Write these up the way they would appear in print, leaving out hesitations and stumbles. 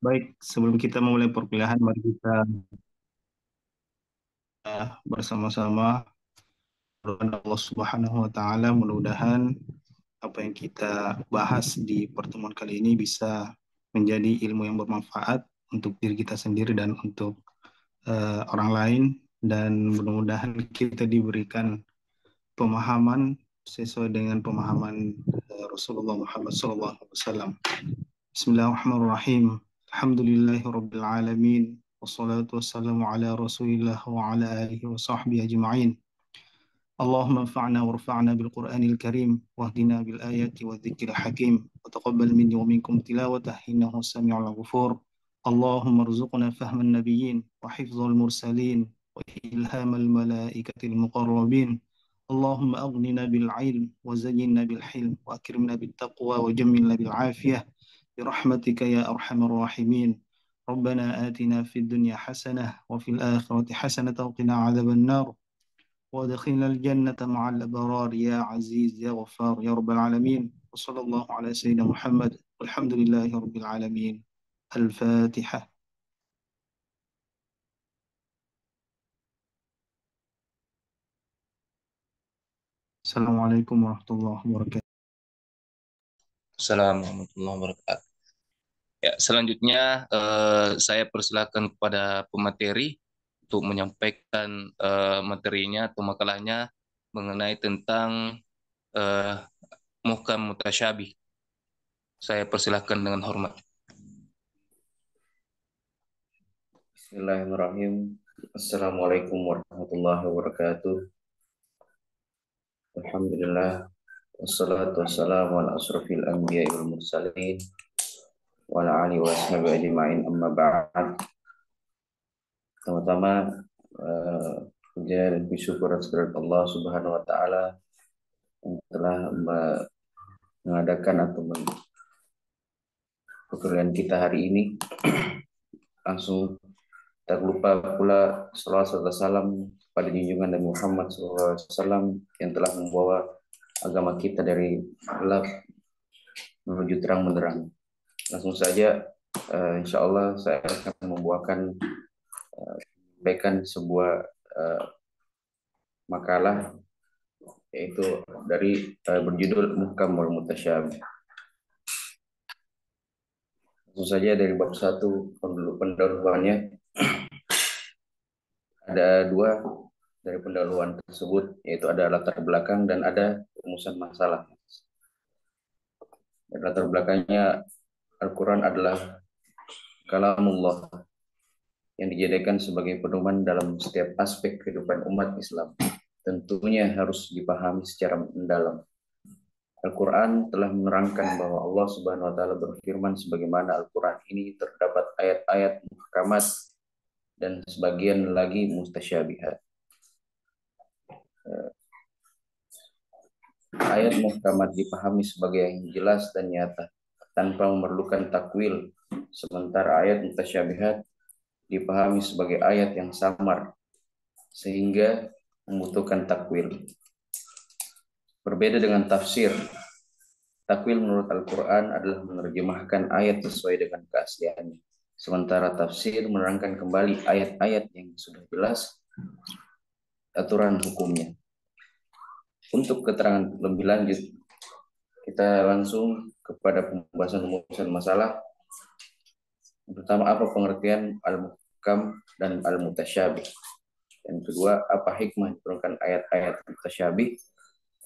Baik, sebelum kita memulai perkuliahan, mari kita bersama-sama berdoa Allah Subhanahu wa Ta'ala. Mudah-mudahan apa yang kita bahas di pertemuan kali ini bisa menjadi ilmu yang bermanfaat untuk diri kita sendiri dan untuk orang lain, dan mudah-mudahan kita diberikan pemahaman sesuai dengan pemahaman Rasulullah Muhammad SAW. Bismillahirrahmanirrahim. Alhamdulillahirabbil alamin. Wassalatu wassalamu ala Rasulillah wa ala alihi wa sahbihi ajma'in. اللهم انفعنا وارفعنا بالقرآن الكريم واهدنا بالآيات والذكر الحكيم وتقبل مني ومنكم تلاوته إنه السميع الغفور. اللهم ارزقنا فهم النبيين وحفظ المرسلين وإلهام الملائكة المقربين. اللهم أغننا بالعلم وزينا بالحلم وأكرمنا بالتقوى وجملنا بالعافية برحمتك يا أرحم الراحمين. ربنا آتنا في الدنيا حسنة وفي الآخرة حسنة وقنا عذاب النار وادخلنا الجنة مع الأبرار يا عزيز يا غفار يا رب العالمين. وصلى الله على سيدنا محمد والحمد لله رب العالمين. الفاتحة. السلام عليكم ورحمة الله وبركاته. Assalamualaikum warahmatullahi wabarakatuh. Ya, selanjutnya saya persilakan kepada pemateri untuk menyampaikan materinya atau makalahnya mengenai tentang eh, muhkam mutasyabih. Saya persilakan dengan hormat. Bismillahirrahmanirrahim. Assalamualaikum warahmatullahi wabarakatuh. Alhamdulillah. Wassalatu wassalamu ala asrafil anbiya wal mursalin wa ala alihi wa sahbihi ajma'in, amma ba'd. Pertama-tama puja dan syukur atas Allah Subhanahu wa taala yang telah mengadakan atau perkuliahan kita hari ini. Langsung tak lupa pula salawat serta salam pada junjungan Nabi Muhammad SAW yang telah membawa agama kita dari gelap menuju terang benderang. Langsung saja, insya Allah saya akan memberikan sebuah makalah, yaitu dari berjudul Muhkam wal Mutasyabih. Langsung saja dari bab 1 pendahuluannya. Ada dua dari pendahuluan tersebut, yaitu ada latar belakang dan ada rumusan masalah. Dan latar belakangnya, Al-Quran adalah kalamullah yang dijadikan sebagai pedoman dalam setiap aspek kehidupan umat Islam. Tentunya harus dipahami secara mendalam. Al-Quran telah menerangkan bahwa Allah Subhanahu wa taala berfirman sebagaimana Al-Quran ini terdapat ayat-ayat muhkamat dan sebagian lagi mustasyabihat. Ayat muhkamat dipahami sebagai yang jelas dan nyata tanpa memerlukan takwil, sementara ayat mutasyabihat dipahami sebagai ayat yang samar sehingga membutuhkan takwil. Berbeda dengan tafsir. Takwil menurut Al-Quran adalah menerjemahkan ayat sesuai dengan keasliannya, sementara tafsir menerangkan kembali ayat-ayat yang sudah jelas aturan hukumnya. Untuk keterangan lebih lanjut, kita langsung kepada pembahasan masalah. Yang pertama, apa pengertian al-muhkam dan al-mutasyabih? Yang kedua, apa hikmah diturunkan ayat-ayat mutasyabih?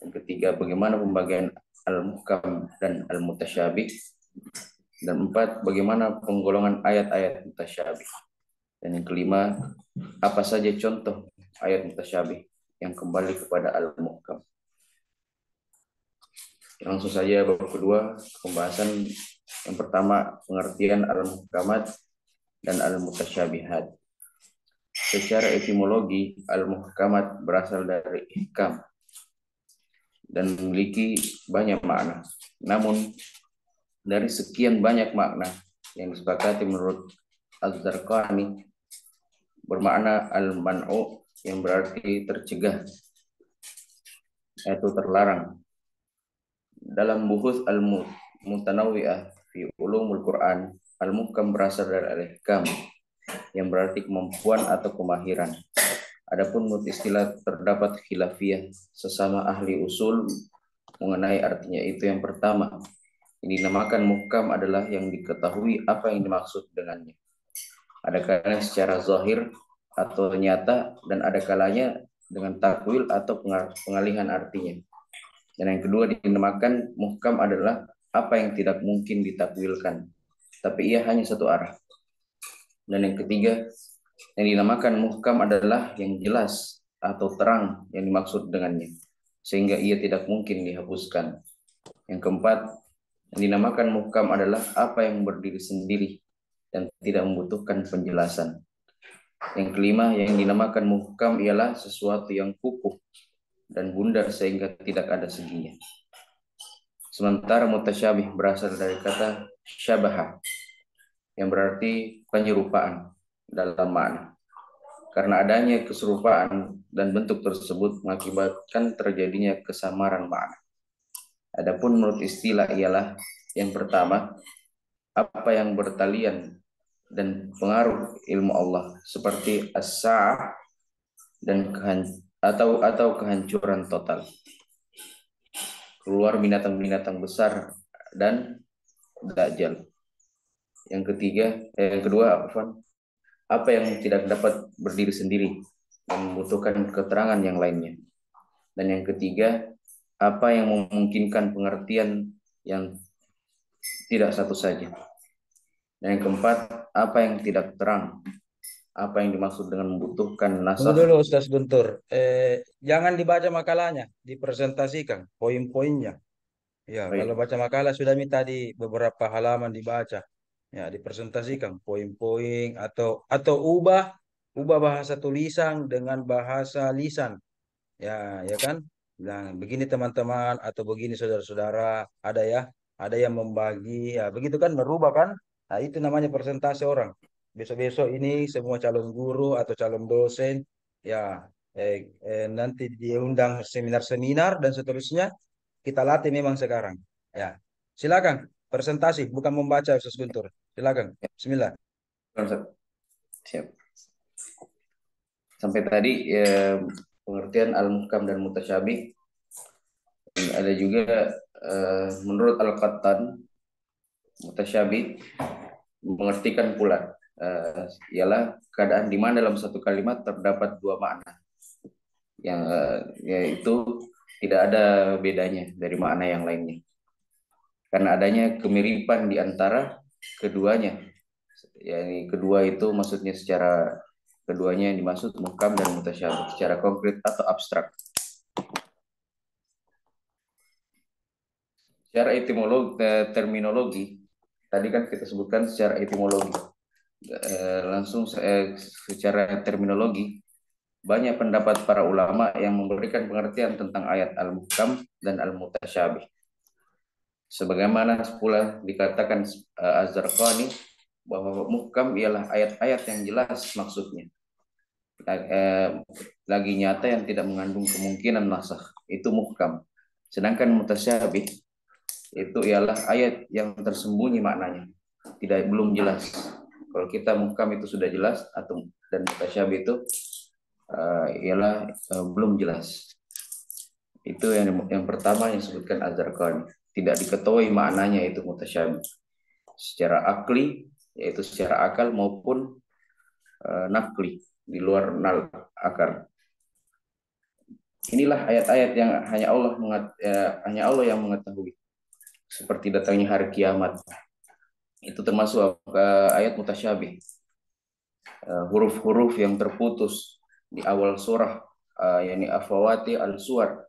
Yang ketiga, bagaimana pembagian al-muhkam dan al-mutasyabih? Dan empat, bagaimana penggolongan ayat-ayat mutasyabih? Dan yang kelima, apa saja contoh ayat mutasyabih yang kembali kepada al-muhkam? Langsung saja bab kedua, pembahasan yang pertama, pengertian al-muhkamat dan al-mutasyabihat. Secara etimologi, al-muhkamat berasal dari ihkam dan memiliki banyak makna. Namun, dari sekian banyak makna yang disepakati menurut Az-Zarqani, bermakna al-man'u yang berarti tercegah, yaitu terlarang. Dalam buhus al-mutanawwi'ah fi ulumul Quran, Al-muhkam berasal dari al-ihkam, yang berarti kemampuan atau kemahiran. Adapun menurut istilah terdapat khilafiyah sesama ahli usul mengenai artinya. Itu yang pertama, yang dinamakan muhkam adalah yang diketahui apa yang dimaksud dengannya. Ada kalanya secara zahir atau nyata, dan ada kalanya dengan takwil atau pengalihan artinya. Dan yang kedua dinamakan muhkam adalah apa yang tidak mungkin ditakwilkan, tapi ia hanya satu arah. Dan yang ketiga yang dinamakan muhkam adalah yang jelas atau terang yang dimaksud dengannya, sehingga ia tidak mungkin dihapuskan. Yang keempat, yang dinamakan muhkam adalah apa yang berdiri sendiri dan tidak membutuhkan penjelasan. Yang kelima, yang dinamakan muhkam ialah sesuatu yang kukuh dan bundar sehingga tidak ada seginya. Sementara mutasyabih berasal dari kata syabaha, yang berarti penyerupaan dalam makna. Karena adanya keserupaan dan bentuk tersebut mengakibatkan terjadinya kesamaran makna. Adapun menurut istilah ialah yang pertama, apa yang bertalian dan pengaruh ilmu Allah seperti as-sa'ah dan atau kehancuran total. Keluar binatang-binatang besar dan dajjal. Yang kedua, apa yang tidak dapat berdiri sendiri dan membutuhkan keterangan yang lainnya. Dan yang ketiga, apa yang memungkinkan pengertian yang tidak satu saja. Dan yang keempat, apa yang tidak terang, apa yang dimaksud dengan membutuhkan Tunggu nasakh. dulu Ustaz Guntur. Jangan dibaca makalahnya, dipresentasikan poin-poinnya. Ya, kalau Baik, baca makalah sudah minta di beberapa halaman dibaca. Ya, dipresentasikan poin-poin atau ubah bahasa tulisan dengan bahasa lisan. Ya kan? Nah, begini teman-teman atau begini saudara-saudara, ada yang membagi, ya begitu kan merubah kan? Nah, itu namanya presentasi orang. Besok-besok ini semua calon guru atau calon dosen, ya nanti diundang seminar-seminar dan seterusnya, kita latih memang sekarang. Ya, silakan presentasi, bukan membaca Ustaz Guntur. Silakan. Bismillah. siap. Sampai tadi pengertian al-muhkam dan mutasyabih. Ada juga menurut Al-Qattan, mutasyabih mengertikan pula ialah keadaan di mana dalam satu kalimat terdapat dua makna yang yaitu tidak ada bedanya dari makna yang lainnya, karena adanya kemiripan di antara keduanya. Yani kedua itu maksudnya secara keduanya yang dimaksud muhkam dan mutasyabih secara konkret atau abstrak. Secara terminologi, tadi kan kita sebutkan secara etimologi. Langsung secara terminologi, banyak pendapat para ulama yang memberikan pengertian tentang ayat al-muhkam dan al-mutasyabih. Sebagaimana pula dikatakan Az-Zarqani bahwa muhkam ialah ayat-ayat yang jelas maksudnya, lagi nyata yang tidak mengandung kemungkinan nasakh, itu muhkam. Sedangkan mutasyabih itu ialah ayat yang tersembunyi maknanya, belum jelas. Kalau kita muhkam itu sudah jelas, dan mutasyabih itu ialah belum jelas. Itu yang pertama yang disebutkan Az-Zarqani. Tidak diketahui maknanya itu mutasyabih secara akli, yaitu secara akal, maupun nakli, di luar akal. Inilah ayat-ayat yang hanya Allah yang mengetahui, seperti datangnya hari kiamat. Itu termasuk ayat mutasyabih. Huruf-huruf yang terputus di awal surah, yakni afawati al-suwar.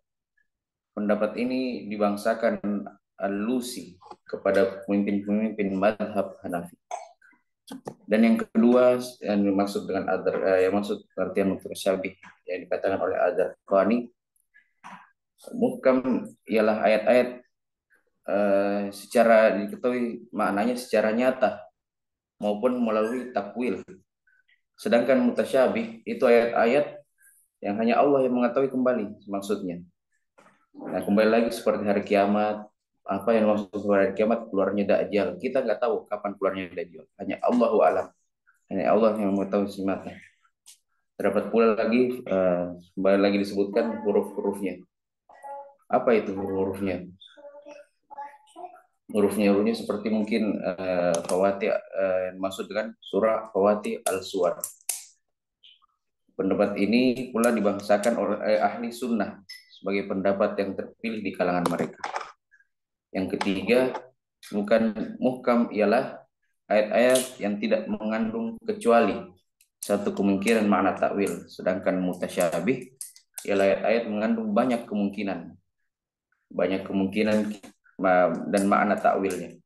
Pendapat ini dibangsakan Al-Lusi kepada pemimpin-pemimpin madhab Hanafi. Dan yang kedua yang dimaksud dengan yang maksud artian mutasyabih yang dikatakan oleh Az-Zarqani, muhkam ialah ayat-ayat secara diketahui maknanya secara nyata maupun melalui takwil. Sedangkan mutasyabih itu ayat-ayat yang hanya Allah yang mengetahui kembali maksudnya. Nah, kembali lagi seperti hari kiamat, apa yang maksud hari kiamat keluarnya Dajjal. Kita nggak tahu kapan keluarnya Dajjal. Hanya Allahu a'lam. Hanya Allah yang mengetahui simatnya. Terdapat pula lagi kembali lagi disebutkan huruf-hurufnya. Apa itu huruf-hurufnya? Hurufnya seperti mungkin Fawati maksud dengan surah Fawati al-Suwar. Pendapat ini pula dibangsakan oleh ahli sunnah sebagai pendapat yang terpilih di kalangan mereka. Yang ketiga, bukan muhkam ialah ayat-ayat yang tidak mengandung kecuali satu kemungkinan makna takwil, sedangkan mutasyabih ialah ayat-ayat mengandung banyak kemungkinan dan makna takwilnya.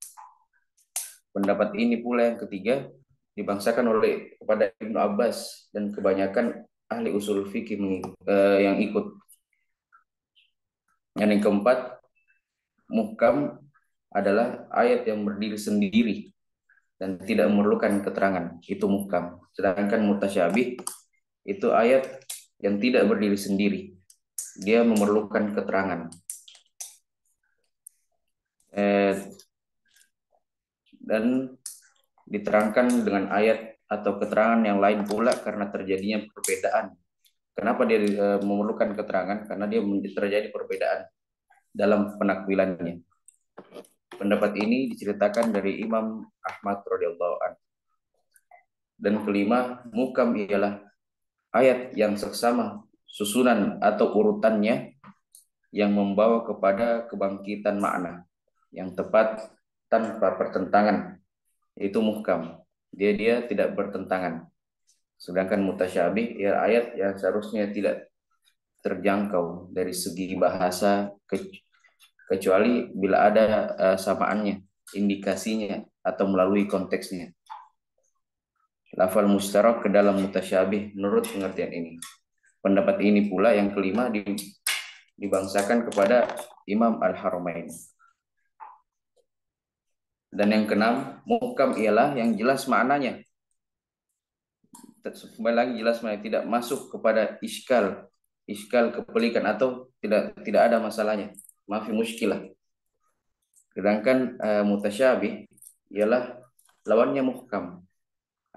Pendapat ini pula yang ketiga dibangsakan oleh kepada Ibnu Abbas dan kebanyakan ahli usul fikih yang ikut. Yang keempat, muhkam adalah ayat yang berdiri sendiri dan tidak memerlukan keterangan, itu muhkam. Sedangkan mutasyabih itu ayat yang tidak berdiri sendiri, dia memerlukan keterangan. Dan diterangkan dengan ayat atau keterangan yang lain pula karena terjadinya perbedaan. Kenapa dia memerlukan keterangan? Karena dia terjadi perbedaan dalam penakwilannya. Pendapat ini diceritakan dari Imam Ahmad radhiyallahu anhu. Dan kelima, muhkam ialah ayat yang seksama susunan atau urutannya yang membawa kepada kebangkitan makna yang tepat tanpa pertentangan. Itu muhkam. Dia tidak bertentangan. Sedangkan mutasyabih ialah ayat yang seharusnya tidak terjangkau dari segi bahasa kecuali bila ada samaannya, indikasinya atau melalui konteksnya. Lafal mustarak ke dalam mutasyabih menurut pengertian ini. Pendapat ini pula yang kelima dibangsakan kepada Imam Al-Haramain. Dan yang keenam, muhkam ialah yang jelas maknanya. Kembali lagi jelas maknanya, tidak masuk kepada iskal kepelikan atau tidak ada masalahnya. Maafi muskilah. Sedangkan mutasyabih ialah lawannya muhkam.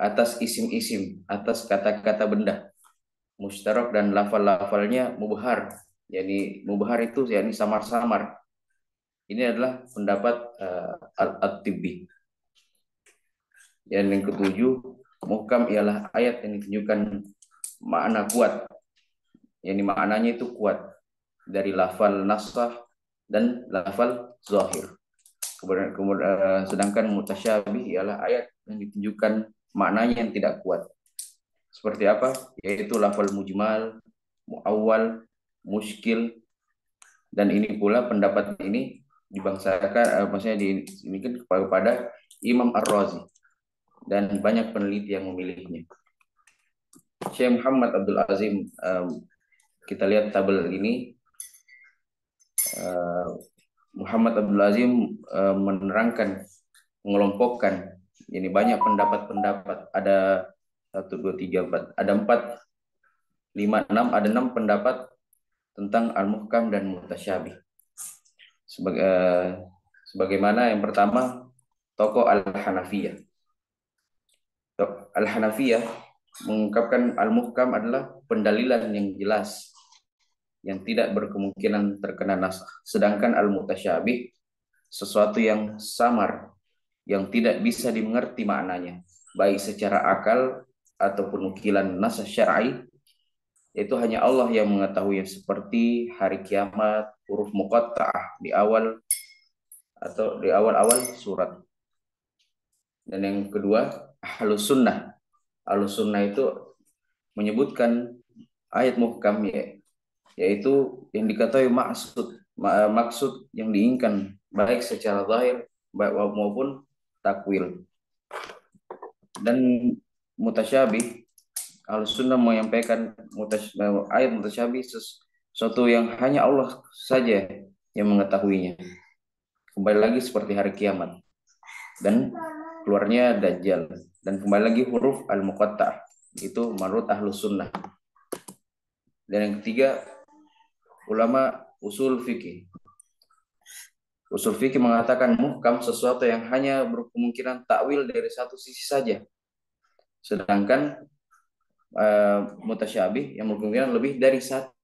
Atas isim-isim, atas kata-kata benda. Mustarak dan lafal-lafalnya mubhar. Yani mubhar itu yakni samar-samar. Ini adalah pendapat At-Tibbi. Dan yang ketujuh, muhkam ialah ayat yang ditunjukkan makna kuat. Yani maknanya itu kuat dari lafal nasah dan lafal zahir. Sedangkan mutasyabih ialah ayat yang ditunjukkan maknanya yang tidak kuat. Seperti apa? Yaitu lafal mujmal, muawwal, muskil. Dan ini pula pendapat ini dibangsakan maksudnya diinikan kepada Imam Ar-Razi dan banyak peneliti yang memilihnya. Syekh Muhammad Abdul Azim, kita lihat tabel ini, Muhammad Abdul Azim menerangkan, mengelompokkan, ini banyak pendapat-pendapat, ada 1, 2, 3, 4, ada 4, 5, 6, ada 6 pendapat tentang al-muhkam dan mutasyabih. Sebagaimana yang pertama, tokoh Al-Hanafiyah. Al-Hanafiyah mengungkapkan al-muhkam adalah pendalilan yang jelas yang tidak berkemungkinan terkena nasakh. Sedangkan al-mutasyabih sesuatu yang samar yang tidak bisa dimengerti maknanya, baik secara akal ataupun nukilan nasakh syar'i. Itu hanya Allah yang mengetahui, seperti hari kiamat, huruf muqatta'ah di awal atau di awal-awal surat. Dan yang kedua, ahlus sunnah. Ahlus sunnah itu menyebutkan ayat muhkam yaitu yang diketahui maksud yang diinginkan baik secara zahir maupun takwil. Dan mutasyabih, Ahlussunnah menyampaikan ayat mutasyabih sesuatu yang hanya Allah saja yang mengetahuinya. Kembali lagi seperti hari kiamat dan keluarnya Dajjal. Dan kembali lagi huruf al-muqatta'ah, itu menurut Ahlussunnah. Dan yang ketiga, ulama usul fikih Usul fikih mengatakan muhkam sesuatu yang hanya berkemungkinan takwil dari satu sisi saja. Sedangkan mutasyabih yang berkemungkinan lebih dari satu.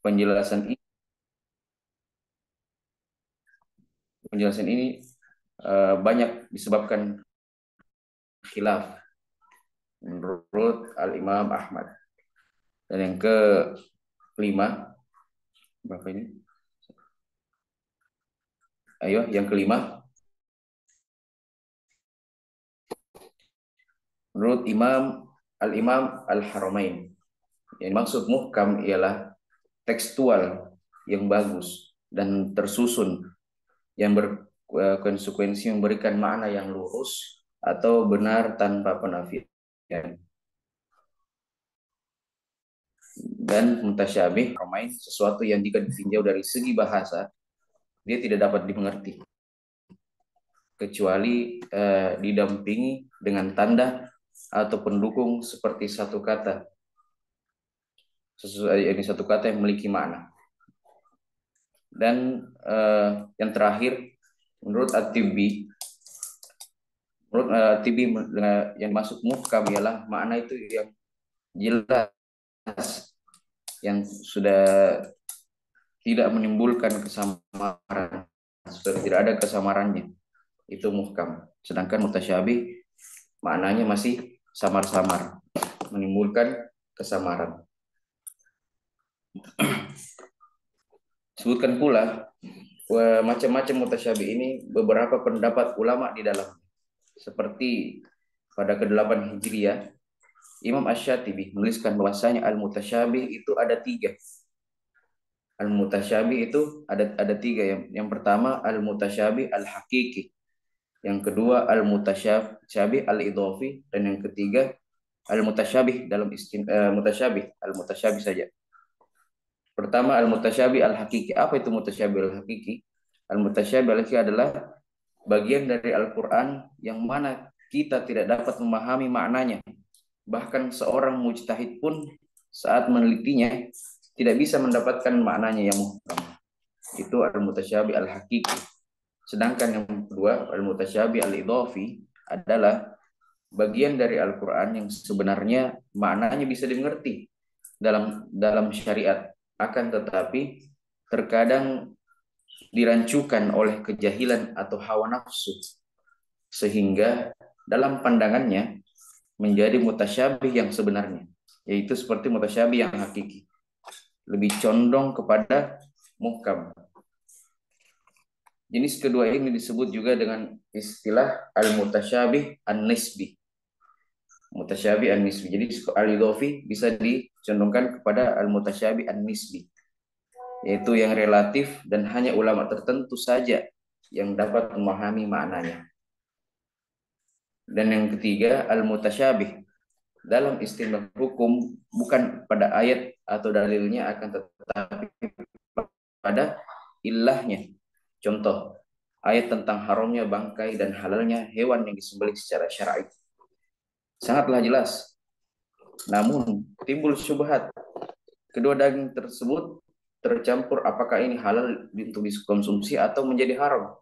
Penjelasan ini banyak disebabkan khilaf menurut Al-Imam Ahmad. Dan yang kelima, berapa ini? Ayo, yang kelima, menurut Al-Imam Al-Haramain, yang maksud muhkam ialah tekstual yang bagus dan tersusun, yang berkonsekuensi memberikan makna yang lurus atau benar tanpa penafian. Dan mutasyabih sesuatu yang jika ditinjau dari segi bahasa dia tidak dapat dimengerti kecuali didampingi dengan tanda atau pendukung seperti satu kata. Ini satu kata yang memiliki makna. Dan yang terakhir, menurut At-Tibi, yang masuk muhkam ialah makna itu yang jelas, yang sudah tidak menimbulkan kesamaran, sudah tidak ada kesamarannya, itu muhkam. Sedangkan mutasyabih maknanya masih samar-samar, menimbulkan kesamaran. Sebutkan pula macam-macam mutasyabih ini beberapa pendapat ulama di dalam. Seperti pada ke-8 Hijriah, Imam Asy-Syatibi menuliskan bahwasanya al-mutasyabih itu ada 3. Al-mutasyabih itu ada 3. Yang pertama al-mutasyabih al-hakiki, yang kedua al-mutasyabih al-idhafi, dan yang ketiga al-mutasyabih dalam al-mutasyabih saja. Pertama al-mutasyabih al-hakiki. Apa itu mutasyabih al-hakiki? Al-mutasyabih al-hakiki adalah bagian dari Al-Quran yang mana kita tidak dapat memahami maknanya. Bahkan seorang mujtahid pun saat menelitinya tidak bisa mendapatkan maknanya yang muhkam. Itu al-mutasyabih al-hakiki. Sedangkan yang kedua, al-mutasyabih al-idhafi, adalah bagian dari Al-Quran yang sebenarnya maknanya bisa dimengerti dalam syariat, akan tetapi terkadang dirancukan oleh kejahilan atau hawa nafsu, sehingga dalam pandangannya menjadi mutasyabih yang sebenarnya, yaitu seperti mutasyabih yang hakiki, lebih condong kepada muhkam. Jenis kedua ini disebut juga dengan istilah al-mutasyabih an-nisbi. Mutasyabih an-nisbi. Jadi al-idhafi bisa dicondongkan kepada al-mutasyabih an-nisbi, yaitu yang relatif dan hanya ulama tertentu saja yang dapat memahami maknanya. Dan yang ketiga, al-mutasyabih dalam istilah hukum bukan pada ayat atau dalilnya, akan tetapi pada ilahnya. Contoh, ayat tentang haramnya bangkai dan halalnya hewan yang disembelih secara syar'i sangatlah jelas. Namun timbul syubhat, kedua daging tersebut tercampur, apakah ini halal untuk dikonsumsi atau menjadi haram.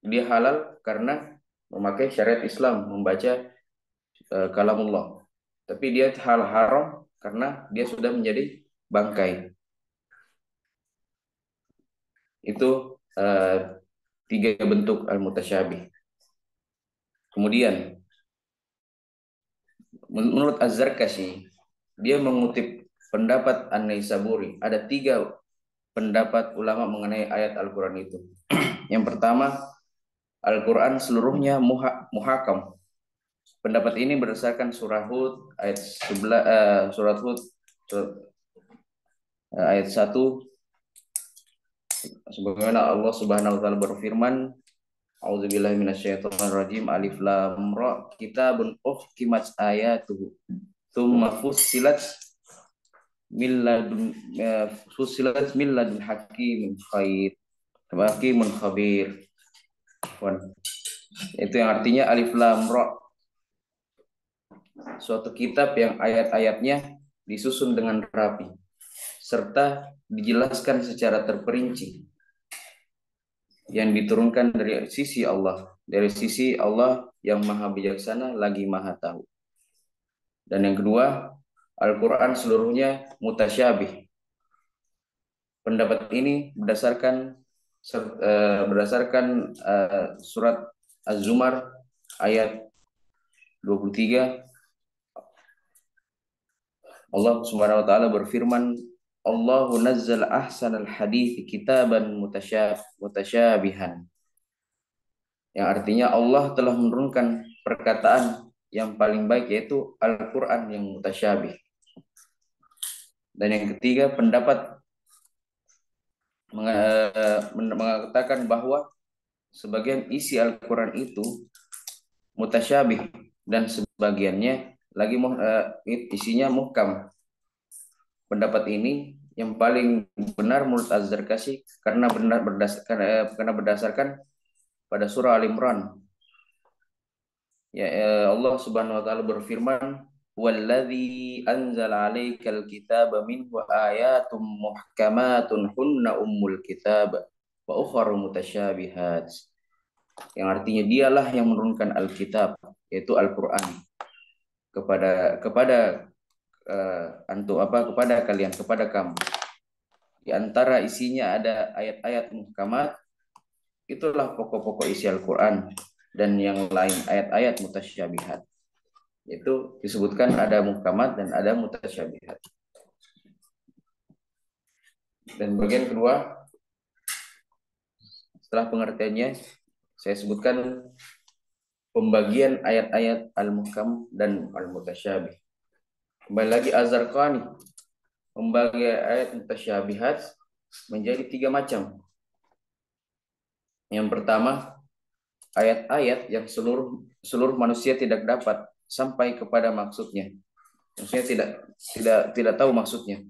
Dia halal karena memakai syariat Islam, membaca kalamullah. Tapi dia haram karena dia sudah menjadi bangkai. Itu 3 bentuk al-mutasyabih. Kemudian menurut Az-Zarkashi, dia mengutip pendapat An-Naisaburi. Ada 3 pendapat ulama mengenai ayat Al-Quran itu. Yang pertama, Al-Quran seluruhnya muhakam. Pendapat ini berdasarkan surah Hud ayat 11, ayat 1, sebagaimana Allah Subhanahu wa taala berfirman, A'udzubillahi minasyaitonirrajim. Alif lam ra. Kitabun uhkimat ayatuhu. Tsumma fussilat min ladun hakimin khabir. Itu yang artinya alif lam ra. Suatu kitab yang ayat-ayatnya disusun dengan rapi serta dijelaskan secara terperinci, yang diturunkan dari sisi Allah yang maha bijaksana lagi maha tahu. Dan yang kedua, Al-Quran seluruhnya mutasyabih. Pendapat ini berdasarkan surat Az-Zumar ayat 23. Allah Subhanahu wa taala berfirman, Allahu nazzal ahsanal hadits kitaban mutasyabihan. Yang artinya Allah telah menurunkan perkataan yang paling baik, yaitu Al-Quran yang mutasyabih. Dan yang ketiga, pendapat mengatakan bahwa sebagian isi Al-Quran itu mutasyabih dan sebagiannya lagi isinya muhkam. Pendapat ini yang paling benar menurut Az-Zarkashi karena berdasarkan pada surah Al-Imran. Ya, Allah Subhanahu wa taala berfirman, "Wallazi anzala 'alaikal kitaba minhu ayatum muhkamatun hunna ummul kitab wa ukhra mutasyabihat." Yang artinya dialah yang menurunkan Alkitab, yaitu Al-Qur'an kepada kalian, kepada kamu. Di antara isinya ada ayat-ayat muhkamat, itulah pokok-pokok isi Al-Quran, dan yang lain ayat-ayat mutasyabihat. Itu disebutkan ada muhkamat dan ada mutasyabihat. Dan bagian kedua, setelah pengertiannya, saya sebutkan pembagian ayat-ayat al-muhkam dan al-mutasyabih. Kembali lagi Az-Zarqani membagi ayat mutasyabihat menjadi 3 macam. Yang pertama, ayat-ayat yang seluruh manusia tidak dapat sampai kepada maksudnya. Maksudnya tidak tahu maksudnya.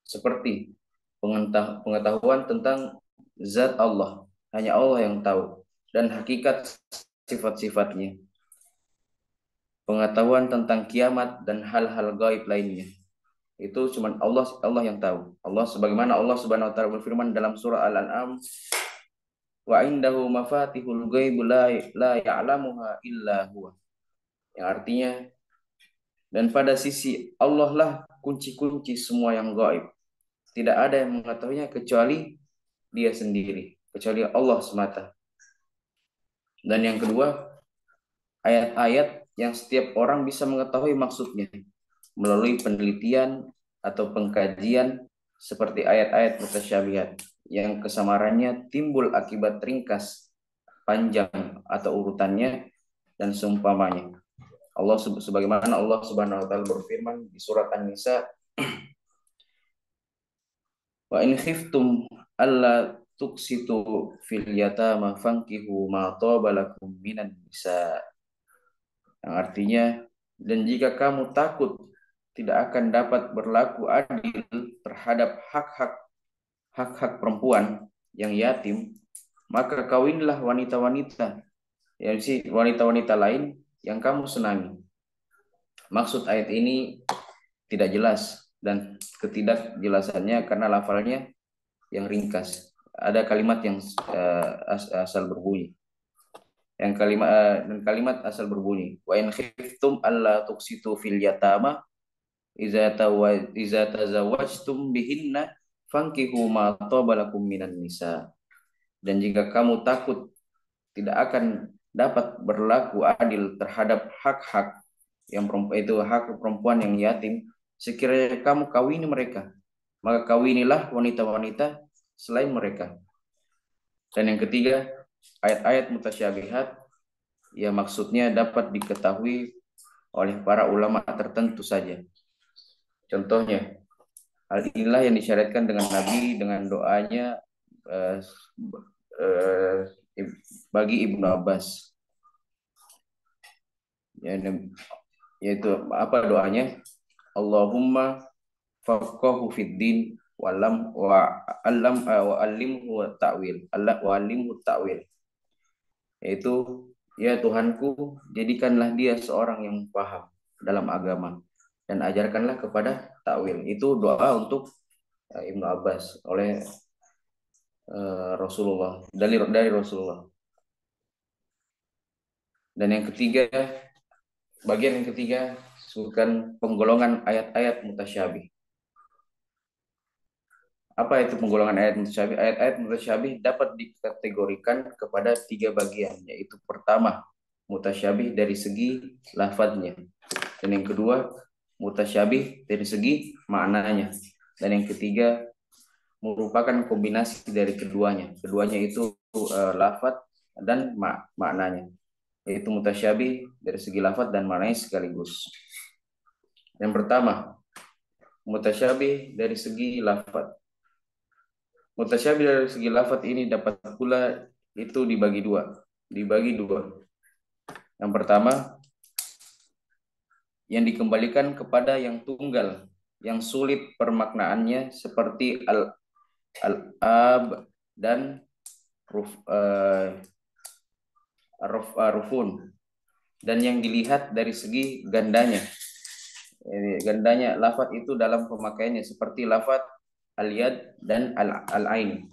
Seperti pengetahuan tentang zat Allah, hanya Allah yang tahu, dan hakikat sifat-sifatnya. Pengetahuan tentang kiamat dan hal-hal gaib lainnya, itu cuma Allah yang tahu. Allah, sebagaimana Allah Subhanahu wa taala berfirman dalam surah Al-An'am, wa indahu mafatihul ghaib la ya'lamuha illa huwa. Yang artinya, dan pada sisi Allah lah kunci-kunci semua yang gaib. Tidak ada yang mengetahuinya kecuali Dia sendiri, kecuali Allah semata. Dan yang kedua, ayat-ayat yang setiap orang bisa mengetahui maksudnya melalui penelitian atau pengkajian, seperti ayat-ayat mutasyabihat yang kesamarannya timbul akibat ringkas, panjang atau urutannya, dan seumpamanya. Allah sebagaimana Allah Subhanahu wa taala berfirman di surat An-Nisa, wa in khiftum alla tuqsitu fil yatama fankihu ma taba lakum minan nisa. Yang artinya, dan jika kamu takut tidak akan dapat berlaku adil terhadap hak-hak perempuan yang yatim, maka kawinlah wanita-wanita lain yang kamu senangi. Maksud ayat ini tidak jelas, dan ketidakjelasannya karena lafalnya yang ringkas. Ada kalimat yang asal berbunyi. Dan kalimat asal berbunyi, wa in khiftum alla tuqsitu fil yatama iza tazawwajtum bihinna fankihu ma taba lakum minan nisa. Dan jika kamu takut tidak akan dapat berlaku adil terhadap hak-hak yang perempuan, itu hak perempuan yang yatim, sekiranya kamu kawini mereka, maka kawinilah wanita-wanita selain mereka. Dan yang ketiga, ayat-ayat mutasyabihat, ya maksudnya dapat diketahui oleh para ulama tertentu saja. Contohnya, hal inilah yang disyariatkan dengan Nabi dengan doanya bagi Ibnu Abbas. Ya, yaitu apa doanya? Allahumma faqahu fid din walam wa alam wa alimhu ta'wil. Allah wa alimhu ta'wil. Yaitu, ya Tuhanku, jadikanlah dia seorang yang paham dalam agama dan ajarkanlah kepada takwil. Itu doa untuk Ibnu Abbas oleh Rasulullah, dari Rasulullah. Dan yang ketiga, bagian yang ketiga, sebutkan penggolongan ayat-ayat mutasyabih. Apa itu penggolongan ayat mutasyabih? Ayat-ayat mutasyabih dapat dikategorikan kepada 3 bagian, yaitu pertama, mutasyabih dari segi lafadznya. Dan yang kedua, mutasyabih dari segi maknanya. Dan yang ketiga, merupakan kombinasi dari keduanya. Keduanya itu lafadz dan maknanya. Yaitu mutasyabih dari segi lafadz dan maknanya sekaligus. Yang pertama, mutasyabih dari segi lafadz. Mutasyabih dari segi lafadz ini dapat pula itu dibagi dua. Yang pertama, yang dikembalikan kepada yang tunggal, yang sulit permaknaannya seperti al-ab dan rufun, dan yang dilihat dari segi gandanya. Gandanya lafadz itu dalam pemakaiannya seperti lafadz al-yad dan al-ain.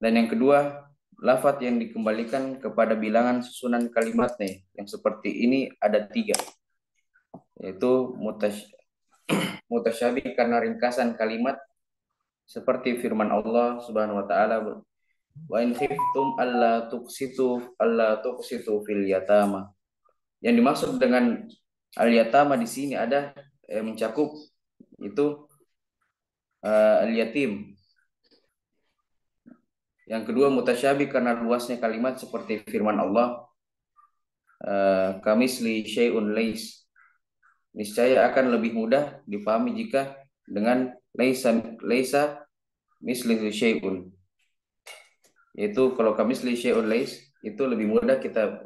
Dan yang kedua, lafadz yang dikembalikan kepada bilangan susunan kalimatnya, yang seperti ini ada 3, yaitu mutasyabih karena ringkasan kalimat seperti firman Allah Subhanahu wa taala, wa in khiftum alla tuqsitu fil yatama. Yang dimaksud dengan al-yatama di sini ada mencakup itu al-yatim. Yang kedua, mutasyabih karena luasnya kalimat seperti firman Allah, kamisli syai'un lais. Niscaya akan lebih mudah dipahami jika dengan laisa misli syai'un. Yaitu kalau kamisli syai'un lais itu lebih mudah kita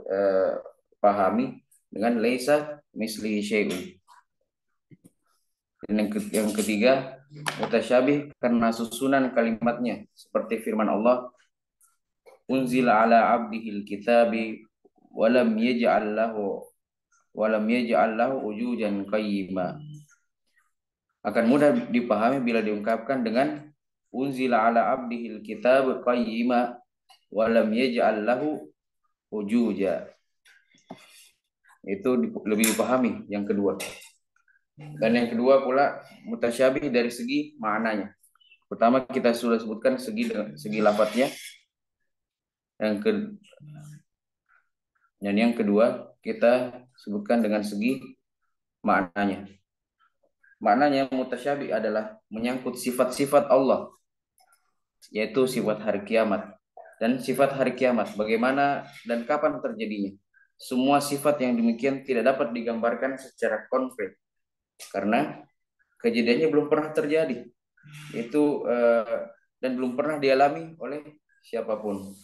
pahami dengan laisa misli syai'un. Dan yang ketiga, mutasyabih karena susunan kalimatnya seperti firman Allah, unzila ala abdihil kitabi walam yaj'al lahu ujujan qayyima. Akan mudah dipahami bila diungkapkan dengan unzila ala abdihil kitab qayyima walam yaj'al lahu ujuja. Itu lebih dipahami yang kedua. Dan yang kedua pula mutasyabih dari segi maknanya. Pertama kita sudah sebutkan segi lafadznya. Dan yang kedua kita sebutkan dengan segi maknanya. Maknanya mutasyabih adalah menyangkut sifat-sifat Allah, yaitu sifat hari kiamat. Dan sifat hari kiamat, bagaimana dan kapan terjadinya. Semua sifat yang demikian tidak dapat digambarkan secara konkret, karena kejadiannya belum pernah terjadi. Dan belum pernah dialami oleh siapapun.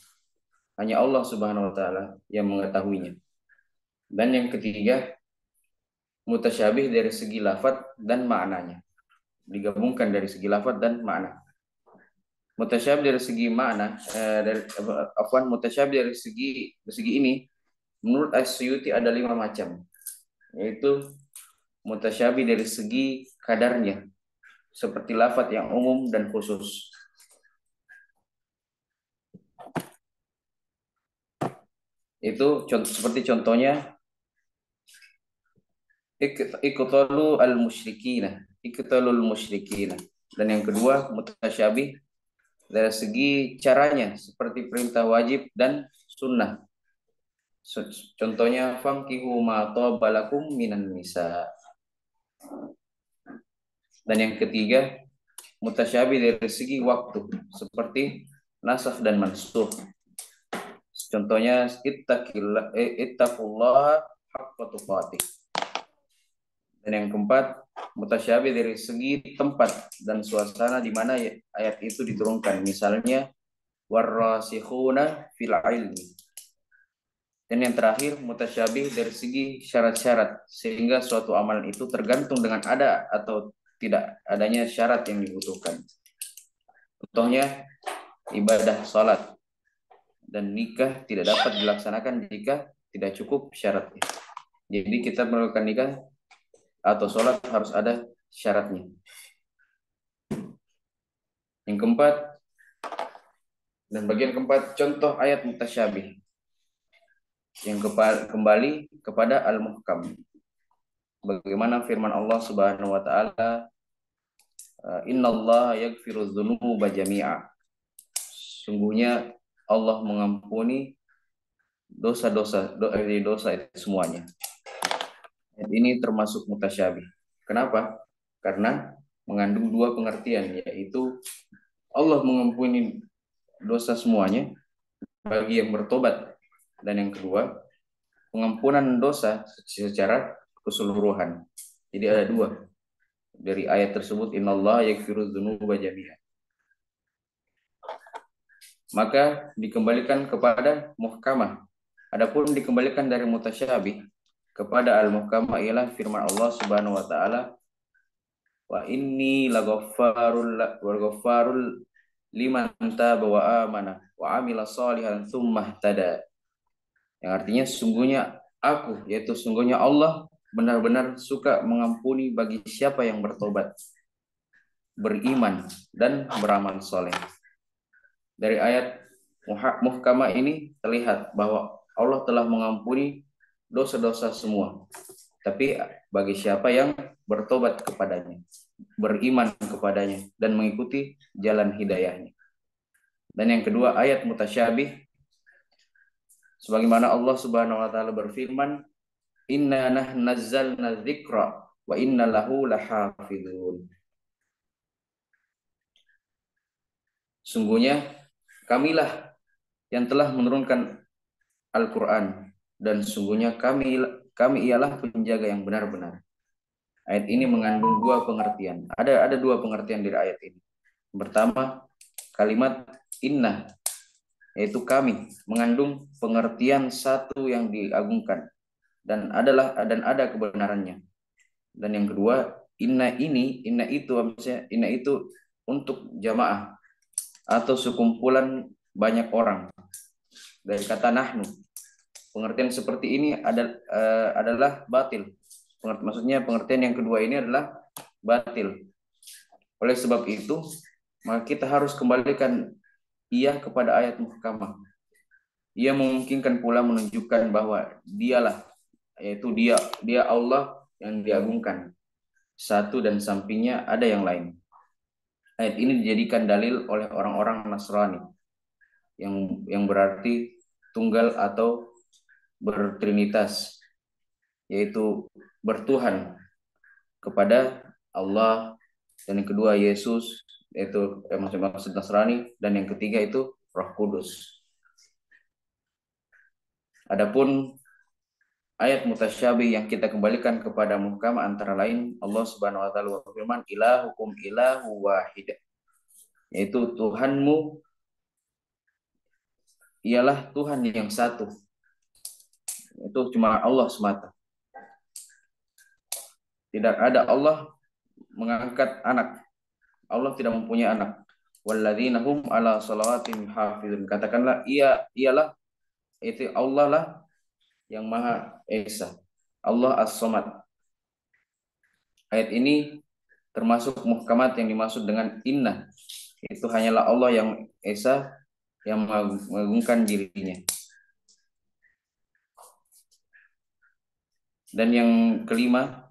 Hanya Allah Subhanahu wa taala yang mengetahuinya. Dan yang ketiga, mutasyabih dari segi lafadz dan maknanya. Digabungkan dari segi lafadz dan makna. Mutasyabih dari segi makna, mutasyabih dari segi ini, menurut As-Suyuti ada 5 macam. Yaitu mutasyabih dari segi kadarnya, seperti lafadz yang umum dan khusus. Itu seperti contohnya iqtalul musyrikina. Dan yang kedua, mutasyabih dari segi caranya seperti perintah wajib dan sunnah. Contohnya famkihu ma tabalakum minan nisa. Dan yang ketiga, mutasyabih dari segi waktu seperti nasakh dan mansukh. Contohnya ittaqullaha haqqa tuqatih. Dan yang keempat, mutasyabih dari segi tempat dan suasana di mana ayat itu diturunkan. Misalnya, warrasikhuna fil ilmi. Dan yang terakhir mutasyabih dari segi syarat-syarat, sehingga suatu amalan itu tergantung dengan ada atau tidak adanya syarat yang dibutuhkan. Contohnya ibadah salat dan nikah tidak dapat dilaksanakan jika tidak cukup syaratnya. Jadi kita melakukan nikah atau salat harus ada syaratnya. Yang keempat, dan bagian keempat, contoh ayat mutasyabih yang kembali kepada al-muhkam. Bagaimana firman Allah Subhanahu wa taala, innallaha yaghfiru dzunuba jami'a. Sungguhnya Allah mengampuni dosa-dosa itu semuanya. Ini termasuk mutasyabih. Kenapa? Karena mengandung dua pengertian, yaitu Allah mengampuni dosa semuanya bagi yang bertobat, dan yang kedua pengampunan dosa secara keseluruhan. Jadi ada dua dari ayat tersebut, innallaha yaghfiru dzunuba jami'a. Maka dikembalikan kepada muhkamah. Adapun dikembalikan dari mutasyabih kepada al-muhkamah ialah firman Allah Subhanahu wa taala, wa inni laghaffarul liman taba wa amana wa amila shalihan tsumma ihtada. Yang artinya sungguhnya aku, yaitu sungguhnya Allah benar-benar suka mengampuni bagi siapa yang bertobat, beriman dan beramal soleh. Dari ayat muhkamah ini terlihat bahwa Allah telah mengampuni dosa-dosa semua, tapi bagi siapa yang bertobat kepadanya, beriman kepadanya, dan mengikuti jalan hidayahnya. Dan yang kedua, ayat mutasyabih, sebagaimana Allah Subhanahu wa taala berfirman, inna nahnu nazzalna dzikra wa inna lahu lahafizun. Sungguhnya kamilah yang telah menurunkan Al-Quran, dan sungguhnya kami ialah penjaga yang benar-benar. Ayat ini mengandung dua pengertian. Ada dua pengertian dari ayat ini. Pertama, kalimat inna, yaitu kami, mengandung pengertian satu yang diagungkan dan ada kebenarannya. Dan yang kedua, inna itu untuk jamaah atau sekumpulan banyak orang. Dari kata nahnu, pengertian seperti ini adalah batil. Maksudnya pengertian yang kedua ini adalah batil. Oleh sebab itu, maka kita harus kembalikan ia kepada ayat muhkamah. Ia memungkinkan pula menunjukkan bahwa dialah, yaitu dia Allah yang diagungkan, satu dan sampingnya ada yang lain. Ayat ini dijadikan dalil oleh orang-orang Nasrani yang berarti tunggal atau bertrinitas, yaitu bertuhan kepada Allah, dan yang kedua Yesus, yaitu maksud Nasrani, dan yang ketiga itu Roh Kudus. Adapun ayat mutasyabih yang kita kembalikan kepada muhkam antara lain, Allah Subhanahu wa taala berfirman, ilahukum ilahu wahid, yaitu Tuhanmu ialah Tuhan yang satu. Itu cuma Allah semata. Tidak ada Allah mengangkat anak. Allah tidak mempunyai anak. Walladzina hum ala salawatihim hafizun. Katakanlah ialah itu Allah lah yang Maha Esa. Allah As-Samad. Ayat ini termasuk muhkamat yang dimaksud dengan inna. Itu hanyalah Allah yang Esa, yang mengagungkan dirinya. Dan yang kelima,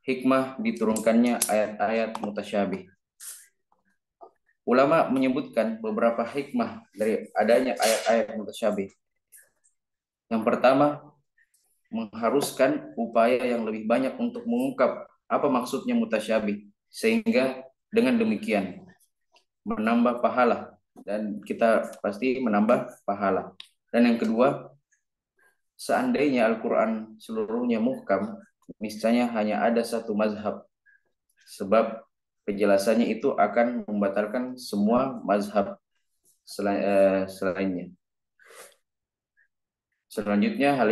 hikmah diturunkannya ayat-ayat mutasyabih. Ulama menyebutkan beberapa hikmah dari adanya ayat-ayat mutasyabih. Yang pertama, mengharuskan upaya yang lebih banyak untuk mengungkap apa maksudnya mutasyabih, sehingga dengan demikian menambah pahala, dan kita pasti menambah pahala. Dan yang kedua, seandainya Al-Quran seluruhnya muhkam, misalnya hanya ada satu mazhab, sebab penjelasannya itu akan membatalkan semua mazhab, selainnya. Selanjutnya, hal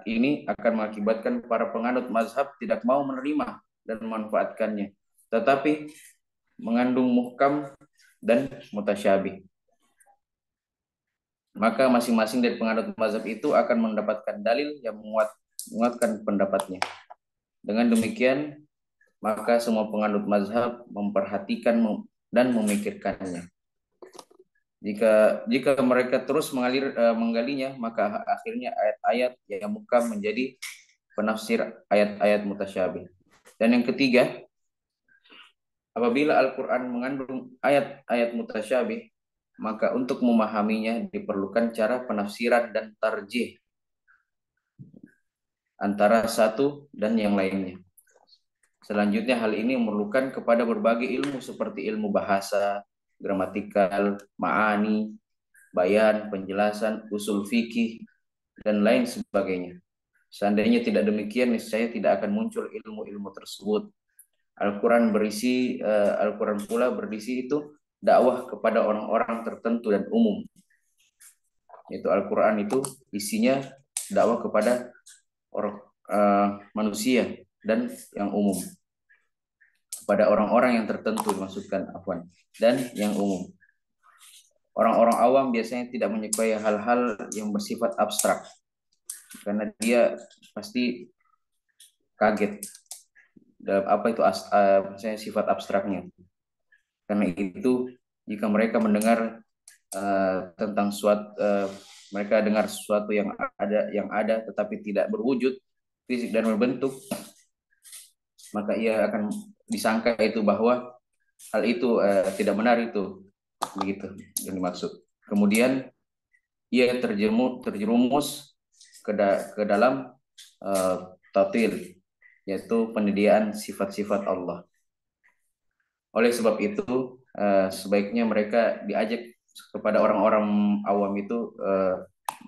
ini akan mengakibatkan para penganut mazhab tidak mau menerima dan memanfaatkannya, tetapi mengandung muhkam dan mutasyabih. Maka masing-masing dari penganut mazhab itu akan mendapatkan dalil yang menguatkan pendapatnya. Dengan demikian, maka semua penganut mazhab memperhatikan dan memikirkannya. Jika mereka terus menggalinya, maka akhirnya ayat-ayat yang muhkam menjadi penafsir ayat-ayat mutasyabih. Dan yang ketiga, apabila Al-Quran mengandung ayat-ayat mutasyabih, maka untuk memahaminya diperlukan cara penafsiran dan tarjih antara satu dan yang lainnya. Selanjutnya, hal ini memerlukan kepada berbagai ilmu seperti ilmu bahasa, gramatikal, ma'ani, bayan, penjelasan, usul fikih, dan lain sebagainya. Seandainya tidak demikian, niscaya tidak akan muncul ilmu-ilmu tersebut. Al-Quran pula berisi itu dakwah kepada orang-orang tertentu dan umum. Itu Al-Quran itu isinya dakwah kepada manusia dan yang umum. Pada orang-orang yang tertentu dimaksudkan, dan yang umum. Orang-orang awam biasanya tidak menyukai hal-hal yang bersifat abstrak, karena dia pasti kaget apa itu misalnya sifat abstraknya. Karena itu jika mereka mendengar tentang mereka dengar sesuatu yang ada tetapi tidak berwujud fisik dan berbentuk, maka ia akan disangka itu bahwa hal itu tidak benar, itu begitu yang dimaksud. Kemudian ia terjerumus ke dalam tatil, yaitu penyediaan sifat-sifat Allah. Oleh sebab itu sebaiknya mereka diajak kepada orang-orang awam itu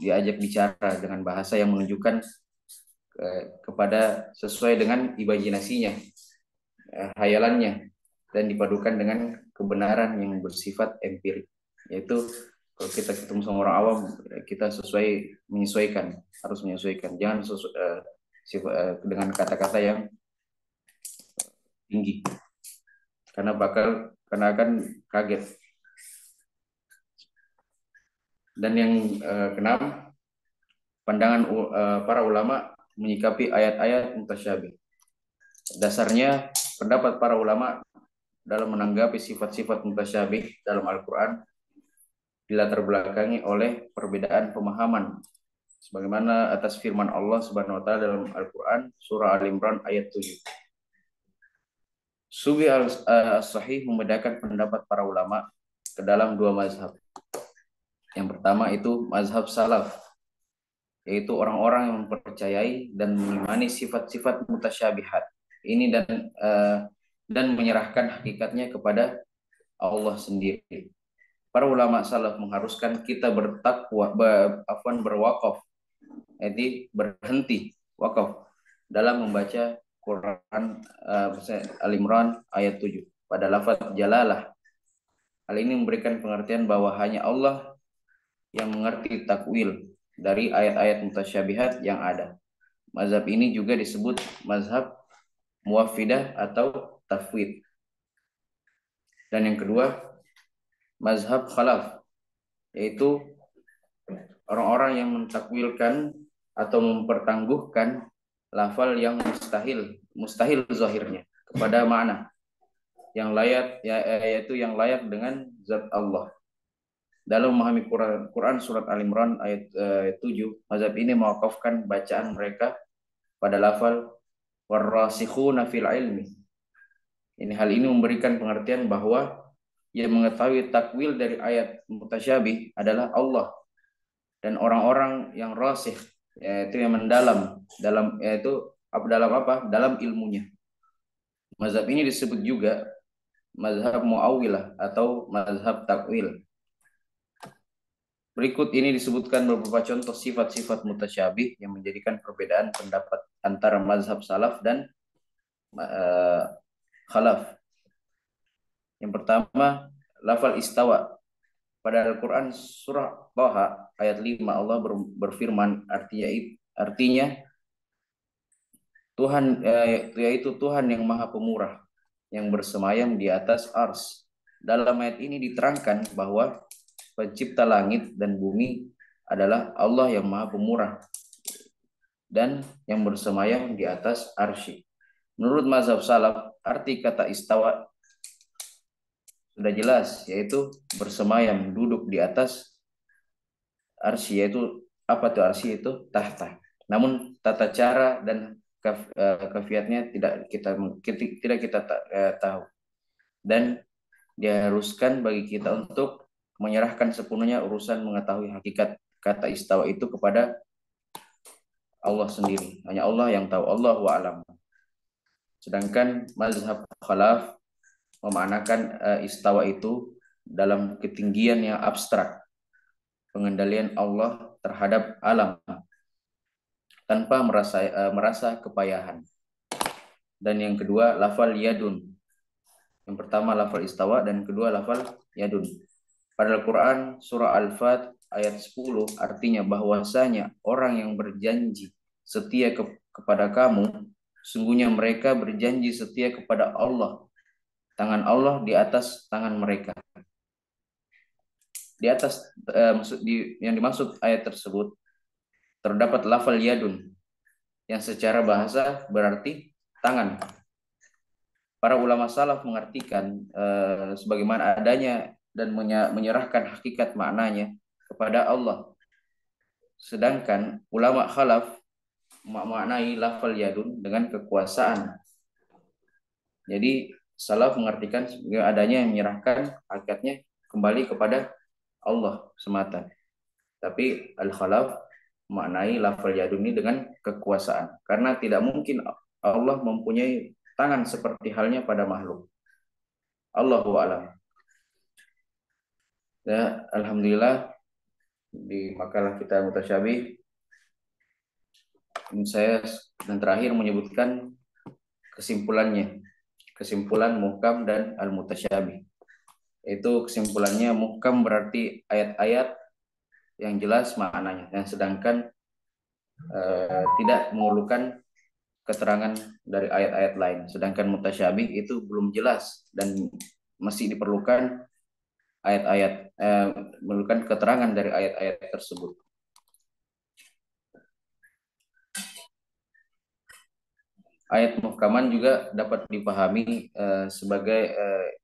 diajak bicara dengan bahasa yang menunjukkan kepada sesuai dengan imajinasinya, hayalannya, dan dipadukan dengan kebenaran yang bersifat empirik. Yaitu kalau kita ketemu sama orang awam, kita harus menyesuaikan, jangan dengan kata-kata yang tinggi, karena akan kaget. Dan yang keenam, pandangan para ulama menyikapi ayat-ayat mutasyabih. Dasarnya, pendapat para ulama dalam menanggapi sifat-sifat mutasyabih dalam Al-Quran dilatar belakangi oleh perbedaan pemahaman, sebagaimana atas firman Allah Subhanahu wa taala dalam Al-Quran surah Al-Imran ayat 7. Subi al-Sahih membedakan pendapat para ulama ke dalam dua mazhab. Yang pertama itu mazhab salaf, yaitu orang-orang yang mempercayai dan mengimani sifat-sifat mutasyabihat ini dan menyerahkan hakikatnya kepada Allah sendiri. Para ulama salaf mengharuskan kita berwakaf, jadi berhenti wakaf dalam membaca Quran Al-Imran ayat 7 pada lafaz jalalah. Hal ini memberikan pengertian bahwa hanya Allah yang mengerti takwil dari ayat-ayat mutasyabihat yang ada. Mazhab ini juga disebut mazhab muwaffidah atau tafwid. Dan yang kedua, mazhab khalaf, yaitu orang-orang yang mentakwilkan atau mempertangguhkan lafal yang mustahil zahirnya kepada makna yang layak, yaitu yang layak dengan zat Allah. Dalam memahami Quran surat Al-Imran ayat 7, mazhab ini mewakafkan bacaan mereka pada lafal warrasikhuna fil ilmi. Hal ini memberikan pengertian bahwa yang mengetahui takwil dari ayat mutasyabih adalah Allah dan orang-orang yang rasikh, yaitu yang mendalam dalam ilmunya. Mazhab ini disebut juga mazhab mu'awwilah atau mazhab takwil. Berikut ini disebutkan beberapa contoh sifat-sifat mutasyabih yang menjadikan perbedaan pendapat antara mazhab salaf dan khalaf. Yang pertama, lafal istawa, Pada Al-Quran surah Thaha ayat 5 Allah berfirman, artinya Tuhan, yaitu Tuhan yang Maha Pemurah yang bersemayam di atas ars. Dalam ayat ini diterangkan bahwa pencipta langit dan bumi adalah Allah yang Maha Pemurah dan yang bersemayam di atas arsy. Menurut mazhab salaf, arti kata istawa sudah jelas, yaitu bersemayam, duduk di atas arsy, yaitu apa tuh arsy itu? Tahta. Namun tata cara dan kafiatnya tidak kita tahu, dan diharuskan bagi kita untuk menyerahkan sepenuhnya urusan mengetahui hakikat kata istawa itu kepada Allah sendiri. Hanya Allah yang tahu, Allahu a'lam. Sedangkan mazhab khalaf memanakan istawa itu dalam ketinggian yang abstrak, pengendalian Allah terhadap alam tanpa merasa kepayahan. Dan yang kedua, lafal yadun. Yang pertama lafal istawa dan kedua lafal yadun. Pada Al-Quran surah Al-Fat ayat 10 artinya bahwasanya orang yang berjanji setia kepada kamu, sungguhnya mereka berjanji setia kepada Allah. Tangan Allah di atas tangan mereka. Di atas yang dimaksud ayat tersebut terdapat lafal yadun yang secara bahasa berarti tangan. Para ulama salaf mengartikan sebagaimana adanya dan menyerahkan hakikat maknanya kepada Allah. Sedangkan ulama khalaf memaknai lafal yadun dengan kekuasaan. Jadi salaf mengartikan adanya yang menyerahkan hakikatnya kembali kepada Allah semata. Tapi al-khalaf memaknai lafal yadun ini dengan kekuasaan. Karena tidak mungkin Allah mempunyai tangan seperti halnya pada makhluk. Allahu a'lam. Ya, alhamdulillah di makalah kita mutasyabih saya dan terakhir menyebutkan kesimpulan muhkam dan al-mutasyabih. Itu kesimpulannya muhkam berarti ayat-ayat yang jelas maknanya, yang sedangkan tidak memerlukan keterangan dari ayat-ayat lain. Sedangkan mutasyabih itu belum jelas dan masih diperlukan memerlukan keterangan dari ayat-ayat tersebut. Ayat muhkaman juga dapat dipahami sebagai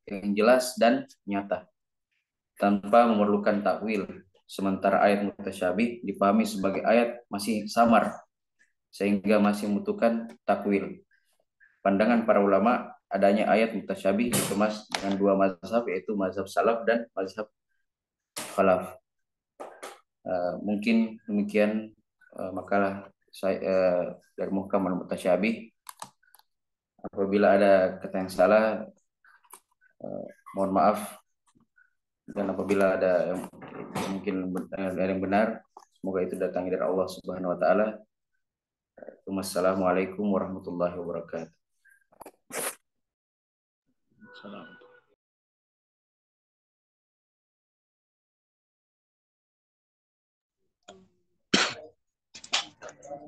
yang jelas dan nyata tanpa memerlukan takwil. Sementara ayat mutasyabih dipahami sebagai ayat masih samar sehingga masih membutuhkan takwil. Pandangan para ulama adanya ayat mutasyabih dikemas dengan dua mazhab, yaitu mazhab salaf dan mazhab khalaf. Mungkin demikian makalah saya dari muhkam dan mutasyabih. Apabila ada kata yang salah, mohon maaf. Dan apabila ada yang mungkin ada yang benar, semoga itu datang dari Allah Subhanahu wa taala. Wassalamualaikum warahmatullahi wabarakatuh.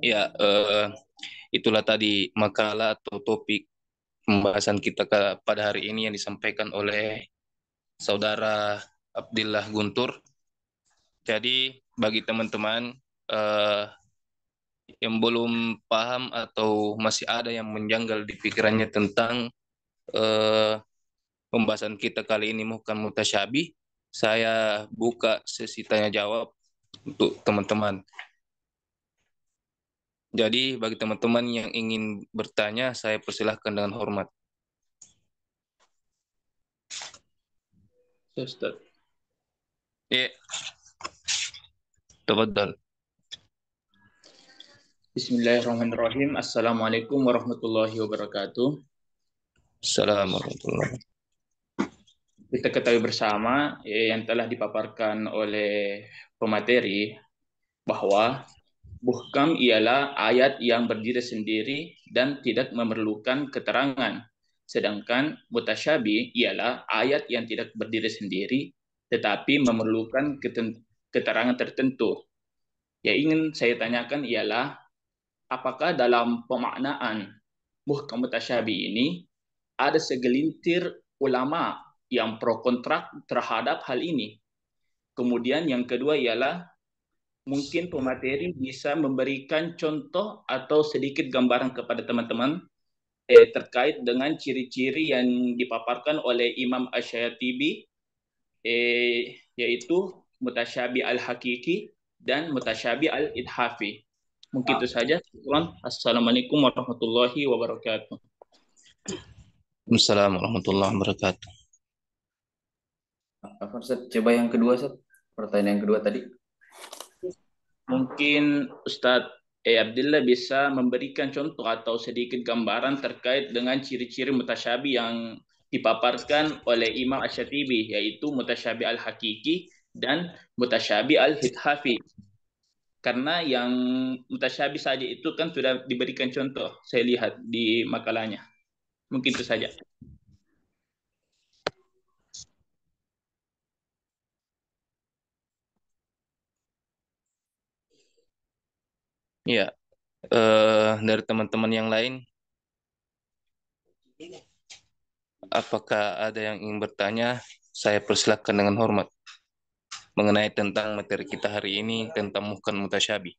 Ya, itulah tadi makalah atau topik pembahasan kita pada hari ini yang disampaikan oleh Saudara Abdillah Guntur. Jadi bagi teman-teman yang belum paham atau masih ada yang menjanggal di pikirannya tentang pembahasan kita kali ini muhkam mutasyabih, saya buka sesi tanya jawab untuk teman-teman. Jadi bagi teman-teman yang ingin bertanya, saya persilahkan dengan hormat. Ustaz. Ya. Tafadhal. Bismillahirrahmanirrahim. Assalamualaikum warahmatullahi wabarakatuh. Assalamualaikum. Kita ketahui bersama yang telah dipaparkan oleh pemateri bahwa muhkam ialah ayat yang berdiri sendiri dan tidak memerlukan keterangan. Sedangkan mutasyabih ialah ayat yang tidak berdiri sendiri tetapi memerlukan keterangan tertentu. Yang ingin saya tanyakan ialah, apakah dalam pemaknaan muhkam mutasyabi ini ada segelintir ulama yang pro kontra terhadap hal ini? Kemudian yang kedua ialah, mungkin pemateri bisa memberikan contoh atau sedikit gambaran kepada teman-teman terkait dengan ciri-ciri yang dipaparkan oleh Imam Asy-Syatibi, yaitu mutasyabi al-hakiki dan mutasyabi al-idhafi. Mungkin itu saja. Assalamualaikum warahmatullahi wabarakatuh. Assalamualaikum warahmatullahi wabarakatuh. Apa Ustaz? Coba yang kedua, Ustaz. Pertanyaan yang kedua tadi. Mungkin Ustadz Abdillah bisa memberikan contoh atau sedikit gambaran terkait dengan ciri-ciri mutasyabi yang dipaparkan oleh Imam Asy-Syatibi, yaitu mutasyabi al-hakiki dan mutasyabi al-hidhafi. Karena yang mutasyabi saja itu kan sudah diberikan contoh, saya lihat di makalahnya. Mungkin itu saja. Ya, dari teman-teman yang lain, apakah ada yang ingin bertanya? Saya persilakan dengan hormat mengenai tentang materi kita hari ini tentang muhkam mutasyabi.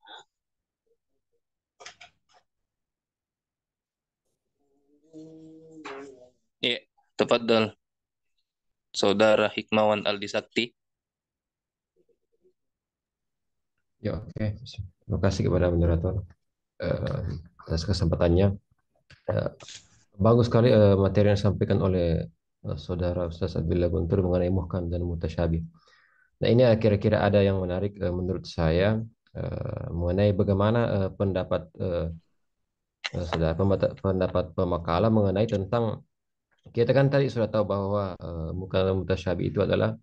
Ya, tafadhal Saudara Hikmawan Aldi Sakti. Ya, oke. Terima kasih kepada moderator atas kesempatannya. Bagus sekali materi yang disampaikan oleh Saudara Ustaz Abdullah Guntur mengenai muhkam dan mutasyabi. Nah, ini kira-kira ada yang menarik menurut saya mengenai bagaimana pendapat saudara pendapat pemakalah mengenai tentang, kita kan tadi sudah tahu bahwa muhkam dan mutasyabi itu adalah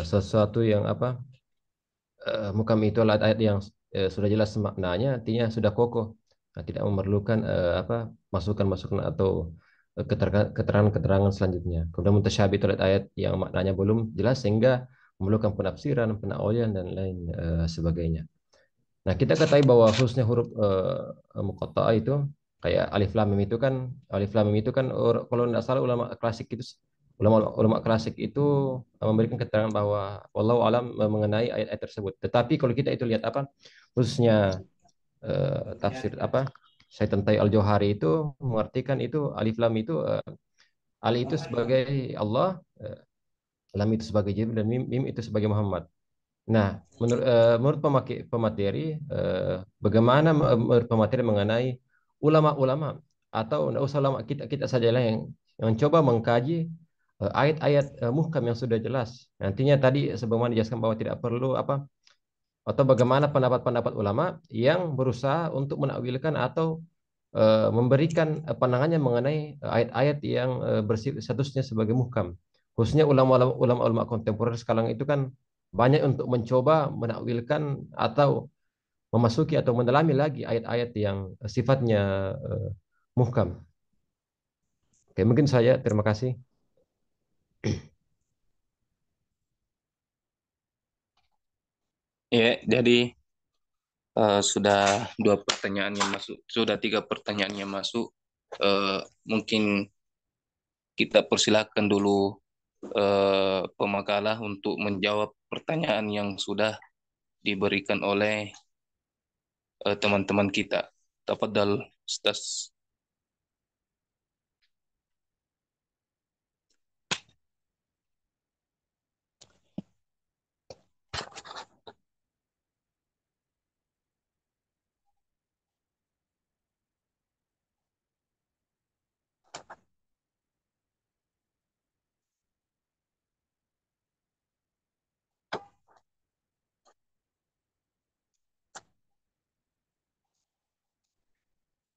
sesuatu yang apa, muhkam itu adalah ayat yang sudah jelas maknanya, artinya sudah kokoh. Nah, tidak memerlukan apa, masukan-masukan atau keterangan-keterangan selanjutnya. Kemudian mutasyabih itu adalah ayat yang maknanya belum jelas sehingga memerlukan penafsiran, penawaian dan lain sebagainya. Nah, kita ketahui bahwa khususnya huruf muqatta'ah itu kayak alif lam mim itu kan, kalau tidak salah ulama klasik itu, ulama klasik itu memberikan keterangan bahwa wallahu alam mengenai ayat-ayat tersebut. Tetapi kalau kita itu lihat apa, khususnya tafsir apa, Syekh Tantai Al-Johari itu mengartikan itu alif lam itu alif itu sebagai Allah, lam itu sebagai Jibril, dan mim itu sebagai Muhammad. Nah, menurut pemateri, bagaimana menurut pemateri mengenai ulama-ulama atau tidak usah ulama, kita sajalah yang coba mengkaji ayat-ayat muhkam yang sudah jelas. Nantinya tadi sebagaimana dijelaskan bahwa tidak perlu apa, atau bagaimana pendapat-pendapat ulama yang berusaha untuk menakwilkan atau memberikan pandangannya mengenai ayat-ayat yang statusnya sebagai muhkam. Khususnya ulama-ulama kontemporer sekarang itu kan banyak untuk mencoba menakwilkan atau memasuki atau mendalami lagi ayat-ayat yang sifatnya muhkam. Oke, mungkin saya terima kasih. Ya, jadi sudah 2 pertanyaan yang masuk, sudah 3 pertanyaan yang masuk. Mungkin kita persilakan dulu pemakalah untuk menjawab pertanyaan yang sudah diberikan oleh teman-teman kita. Tafadhal, Ustaz.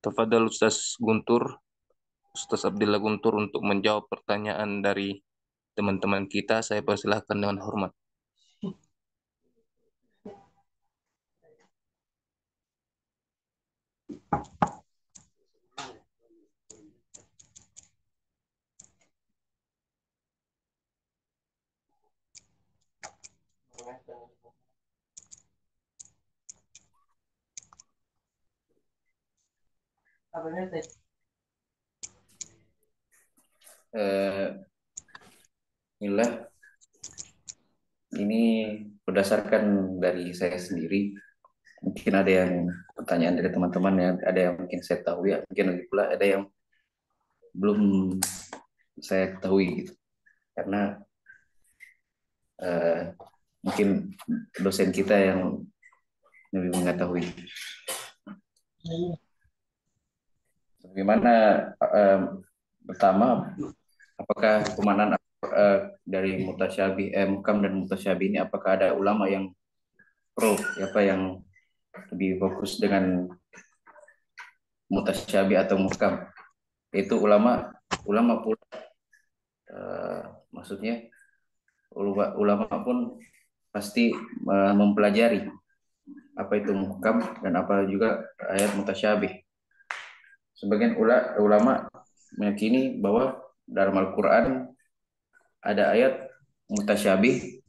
Tafadhal Ustaz Guntur, Ustaz Abdillah Guntur untuk menjawab pertanyaan dari teman-teman kita. Saya persilahkan dengan hormat. Inilah ini berdasarkan dari saya sendiri. Mungkin ada yang pertanyaan dari teman-teman, ya, ada yang mungkin saya tahu, ya, mungkin lagi pula ada yang belum saya ketahui gitu. Karena mungkin dosen kita yang lebih mengetahui. Bagaimana pertama, apakah pemaknaan dari muhkam dan mutasyabih ini, apakah ada ulama yang pro, apa yang lebih fokus dengan mutasyabih atau muhkam? Itu ulama pun maksudnya ulama pun pasti mempelajari apa itu muhkam dan apa juga ayat mutasyabih. Sebagian ulama meyakini bahwa dalam Al-Quran ada ayat mutasyabih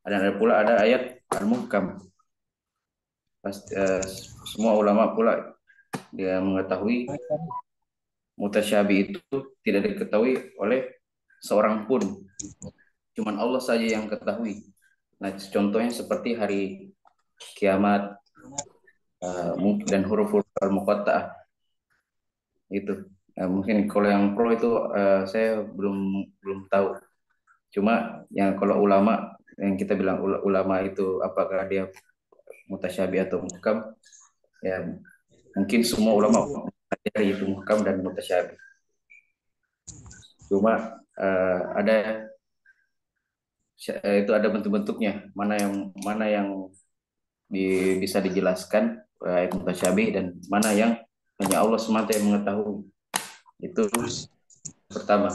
dan ada pula ada ayat al-muhkam. Semua ulama pula dia mengetahui mutasyabih itu tidak diketahui oleh seorang pun, cuman Allah saja yang ketahui. Nah, contohnya seperti hari kiamat dan huruf-huruf al-muqatta'ah itu. Mungkin kalau yang pro itu saya belum tahu. Cuma yang kalau ulama yang kita bilang ulama itu apakah dia mutasyabih atau muhkam, ya mungkin semua ulama mempelajari itu muhkam dan mutasyabih. Cuma itu ada bentuk-bentuknya, mana yang bisa dijelaskan ayat mutasyabih dan mana yang hanya Allah semata yang mengetahui. Itu pertama.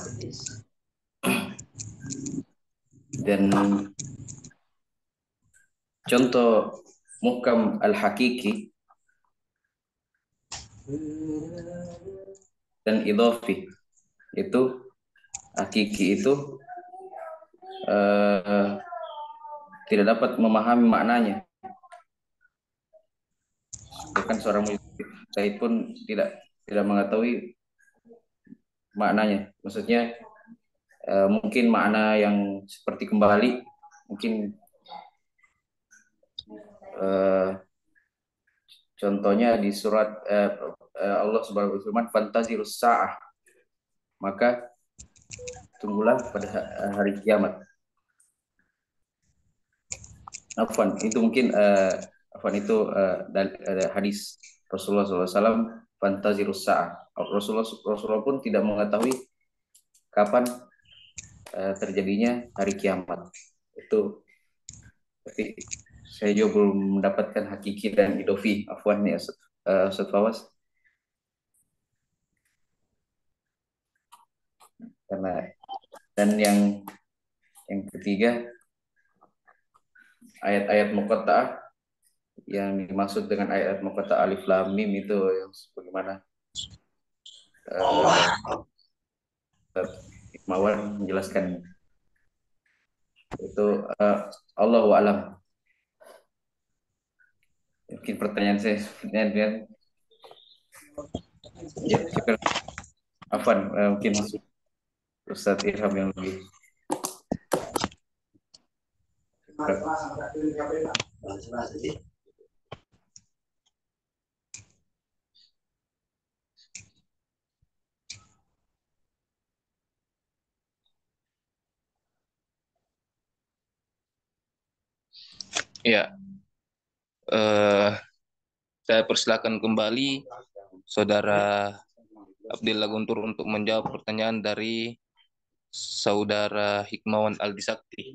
Dan contoh muhkam al-hakiki dan idhafi, itu hakiki itu tidak dapat memahami maknanya. Bahkan seorang mujtahid pun tidak mengetahui maknanya. Maksudnya mungkin makna yang seperti kembali, mungkin contohnya di surat Allah Subhanahu wa taala berfirman, "Fantazirus sa'ah." Maka tunggulah pada hari kiamat. Afwan, itu mungkin hadis Rasulullah SAW, "Fantazirus sa'ah." Rasulullah pun tidak mengetahui kapan terjadinya hari kiamat. Itu tapi saya juga belum mendapatkan hakiki dan idofi. Afwan ya, Ustaz Fawas. Karena dan yang ketiga, ayat-ayat muqatta'ah yang dimaksud dengan ayat muqatta'ah alif lam mim itu yang bagaimana Mawar menjelaskan itu, Allahu a'lam. Mungkin pertanyaan saya sebenarnya ya, Afwan, mungkin masuk Ustaz Irham yang lebih. Ya, saya persilakan kembali Saudara Abdillah Guntur untuk menjawab pertanyaan dari Saudara Hikmawan Aldi Sakti.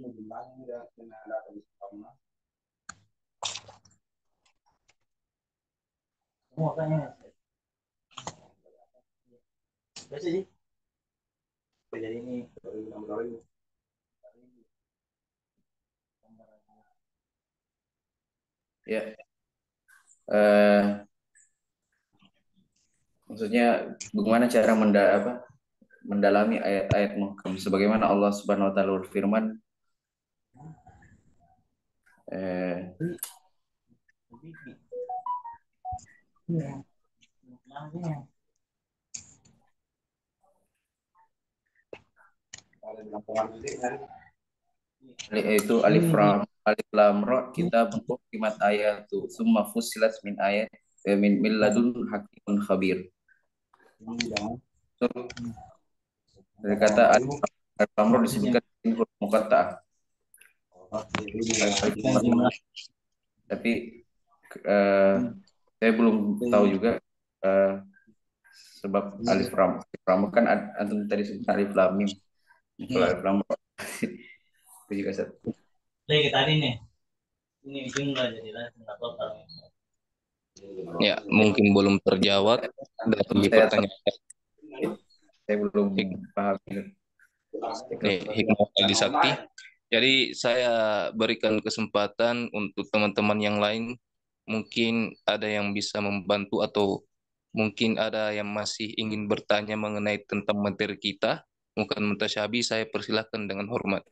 Ya, maksudnya bagaimana cara mendalami ayat-ayat muhkam sebagaimana Allah Subhanahu wa taala berfirman, Itu alif lam ra kitabun uhkimat ayatu summa fussilat min ayat min ladun hakimun khabir. So, dari kata alif lam ra disebutkan huruf muqatta'ah. Tapi saya belum tahu juga sebab alif lam kan antum tadi sebut alif lam mim. Kalau alif lam ra itu juga satu. Lagi tadi nih, ini jumlah jadilah total. Ya, mungkin belum terjawab dari pertanyaan Saya belum paham. Hikmah Wali Sakti. Jadi saya berikan kesempatan untuk teman-teman yang lain, mungkin ada yang bisa membantu atau mungkin ada yang masih ingin bertanya mengenai tentang materi kita, bukan mutasyabi, saya persilahkan dengan hormat.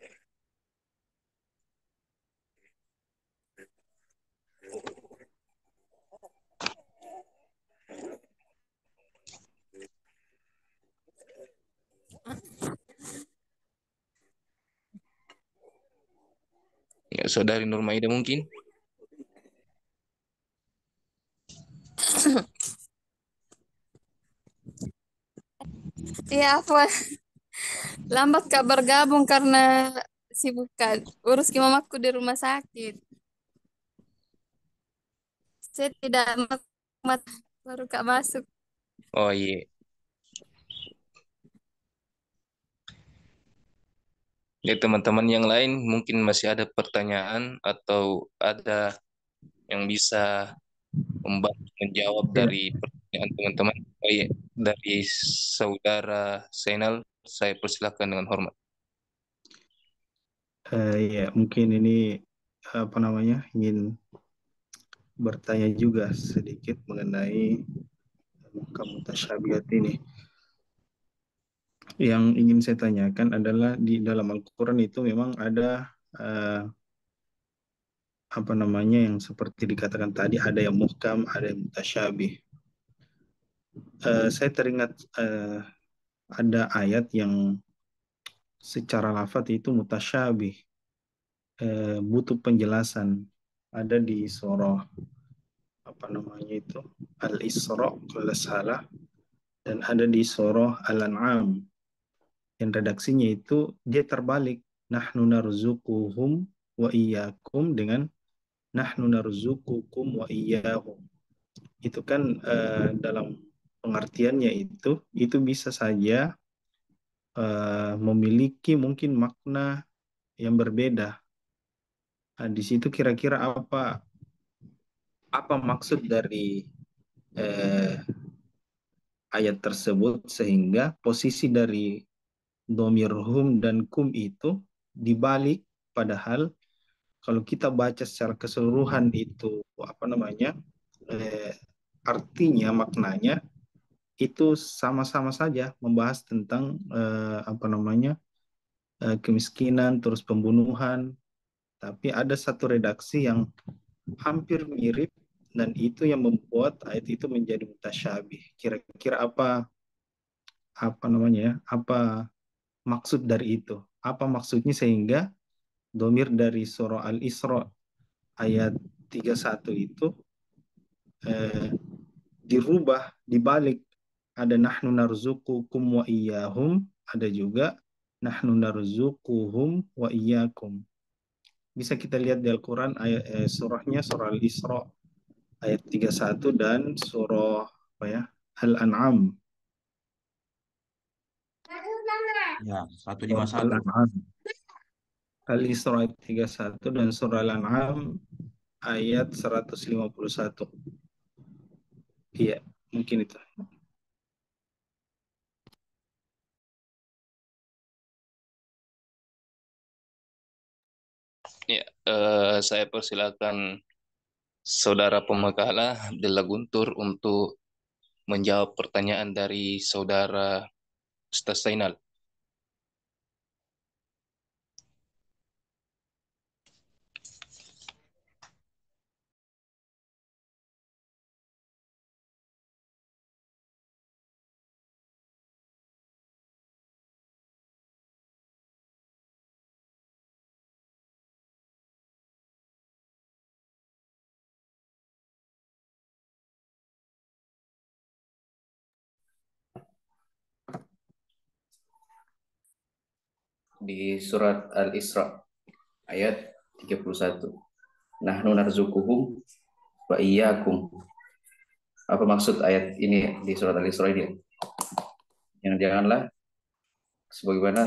Ya, Saudari Nurmaida mungkin. Iya, apa lambat Kak bergabung karena sibuk Kak. Urus ke mamaku di rumah sakit. Saya tidak mat baru Kak masuk. Oh iya. Ya, teman-teman yang lain mungkin masih ada pertanyaan atau ada yang bisa membantu menjawab dari pertanyaan teman-teman. Oh iya, dari saudara Zainal, saya persilahkan dengan hormat. Ya, mungkin ini apa namanya, ingin bertanya juga sedikit mengenai muhkam mutasyabihat ini. Yang ingin saya tanyakan adalah di dalam Al-Quran itu memang ada apa namanya, yang seperti dikatakan tadi, ada yang muhkam, ada yang mutasyabih. Saya teringat ada ayat yang secara lafadz itu mutasyabih, butuh penjelasan. Ada di surah apa namanya itu, Al-Isra kalau salah, dan ada di surah Al-An'am. Yang redaksinya itu dia terbalik, nahnu narzuquhum wa iyyakum dengan nahnu narzuqukum wa iyyahum. Itu kan dalam pengertiannya itu bisa saja memiliki mungkin makna yang berbeda. Nah, di situ kira-kira apa maksud dari ayat tersebut sehingga posisi dari dhamir hum dan kum itu dibalik, padahal kalau kita baca secara keseluruhan itu apa namanya, artinya, maknanya itu sama-sama saja membahas tentang apa namanya, kemiskinan terus pembunuhan, tapi ada satu redaksi yang hampir mirip dan itu yang membuat ayat itu menjadi mutasyabih. Kira-kira apa namanya ya, apa maksud dari itu? Apa maksudnya sehingga domir dari surah Al-Isra ayat 31 itu dirubah, dibalik. Ada nahnu narzuqukum wa iyyahum, ada juga nahnu narzuquhum wa iyyakum. Bisa kita lihat di Al-Quran ayat surahnya surah Al-Isra ayat 31 dan surah apa ya, Al-An'am. Ya, 151. Al-An'am. Al-Isra ayat 31 dan surah Al-An'am ayat 151. Iya, mungkin itu. Ya, saya persilakan saudara Pemakalah Abdullah Guntur untuk menjawab pertanyaan dari saudara Ustaz Zainal. di surat Al-Isra ayat 31. Nahnu narzukuhum wa iyyakum. Apa maksud ayat ini di surat Al-Isra ini? Jangan-janganlah sebagaimana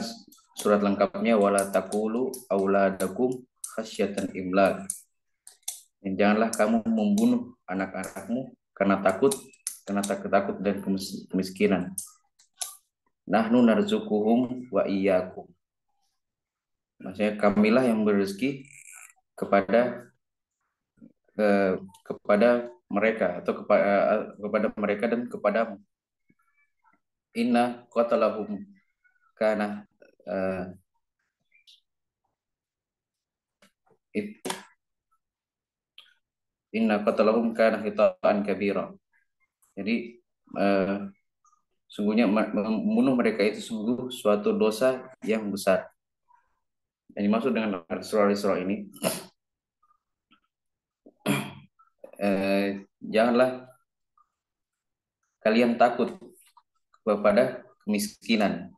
surat lengkapnya wala taqulu auladakum khasyatan imlak. Janganlah kamu membunuh anak-anakmu karena takut dan kemiskinan. Nahnu narzukuhum wa iyyakum. Maksudnya kamilah yang berezeki kepada mereka atau kepada mereka dan kepada inna qatalahum kana inna qatalahum kana khitaan kabira. Jadi sungguhnya membunuh mereka itu sungguh suatu dosa yang besar. Yang dimaksud dengan surah ini, janganlah kalian takut kepada kemiskinan,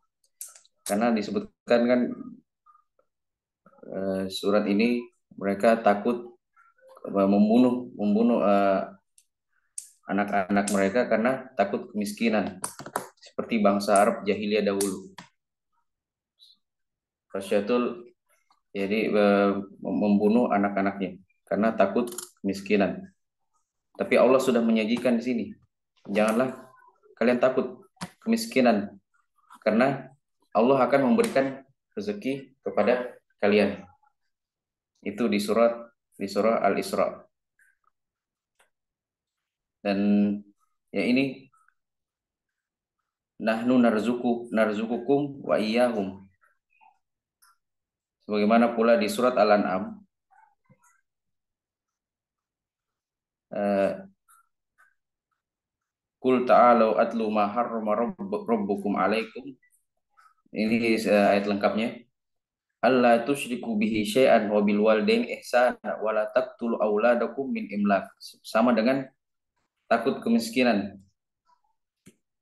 karena disebutkan kan surat ini mereka takut membunuh anak-anak mereka karena takut kemiskinan, seperti bangsa Arab jahiliyah dahulu. Rasyatul jadi membunuh anak-anaknya karena takut kemiskinan. Tapi Allah sudah menyajikan di sini, janganlah kalian takut kemiskinan karena Allah akan memberikan rezeki kepada kalian. Itu di surah Al-Isra. Dan ya ini nahnu narzukukum wa iyyahum. Sebagaimana pula di surat Al-An'am Qul ta'alu atlu ma harrama rabbukum alaikum. Ini ayat lengkapnya. Alla tusyriku bihi syai'an wa bil walidaini ihsana wa la taqtulu auladakum min imlak. Sama dengan takut kemiskinan.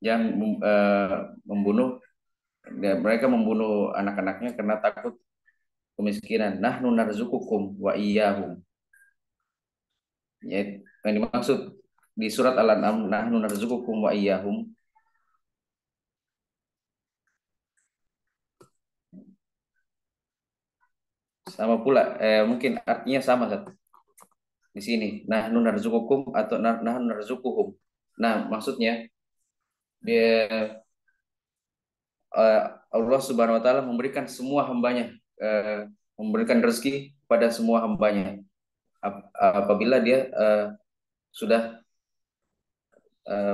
Jangan mereka membunuh anak-anaknya karena takut kemiskinan. Nahnu narzukukum wa iyyahum. Ya, yang dimaksud di surat Al-An'am nahnu narzukukum wa iyyahum, sama pula mungkin artinya sama di sini nahnu narzukukum atau nahnu narzukuhum. Nah, maksudnya dia Allah Subhanahu wa taala memberikan semua hambanya, memberikan rezeki pada semua hambanya apabila dia sudah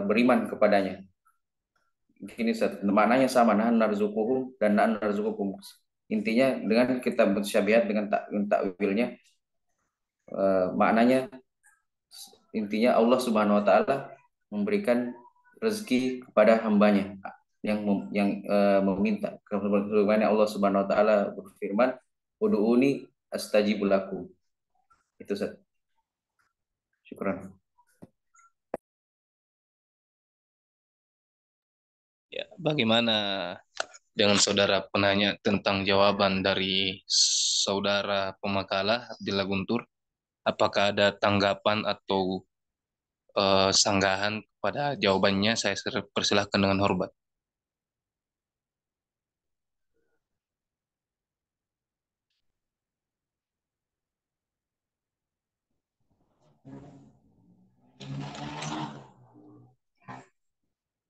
beriman kepadanya. Ini maknanya sama, nahnu narzukuhum dan nahnu narzukukum. Intinya dengan kita bersyabihat dengan takwilnya, maknanya intinya Allah Subhanahu wa taala memberikan rezeki kepada hambanya yang meminta. Sebagaimana Allah Subhanahu wa taala berfirman, "Ud'uni astajib lakum." Itu Ustaz. Syukran. Ya, bagaimana dengan saudara penanya tentang jawaban dari saudara pemakalah Abdillah Guntur? Apakah ada tanggapan atau sanggahan pada jawabannya? Saya persilahkan dengan hormat.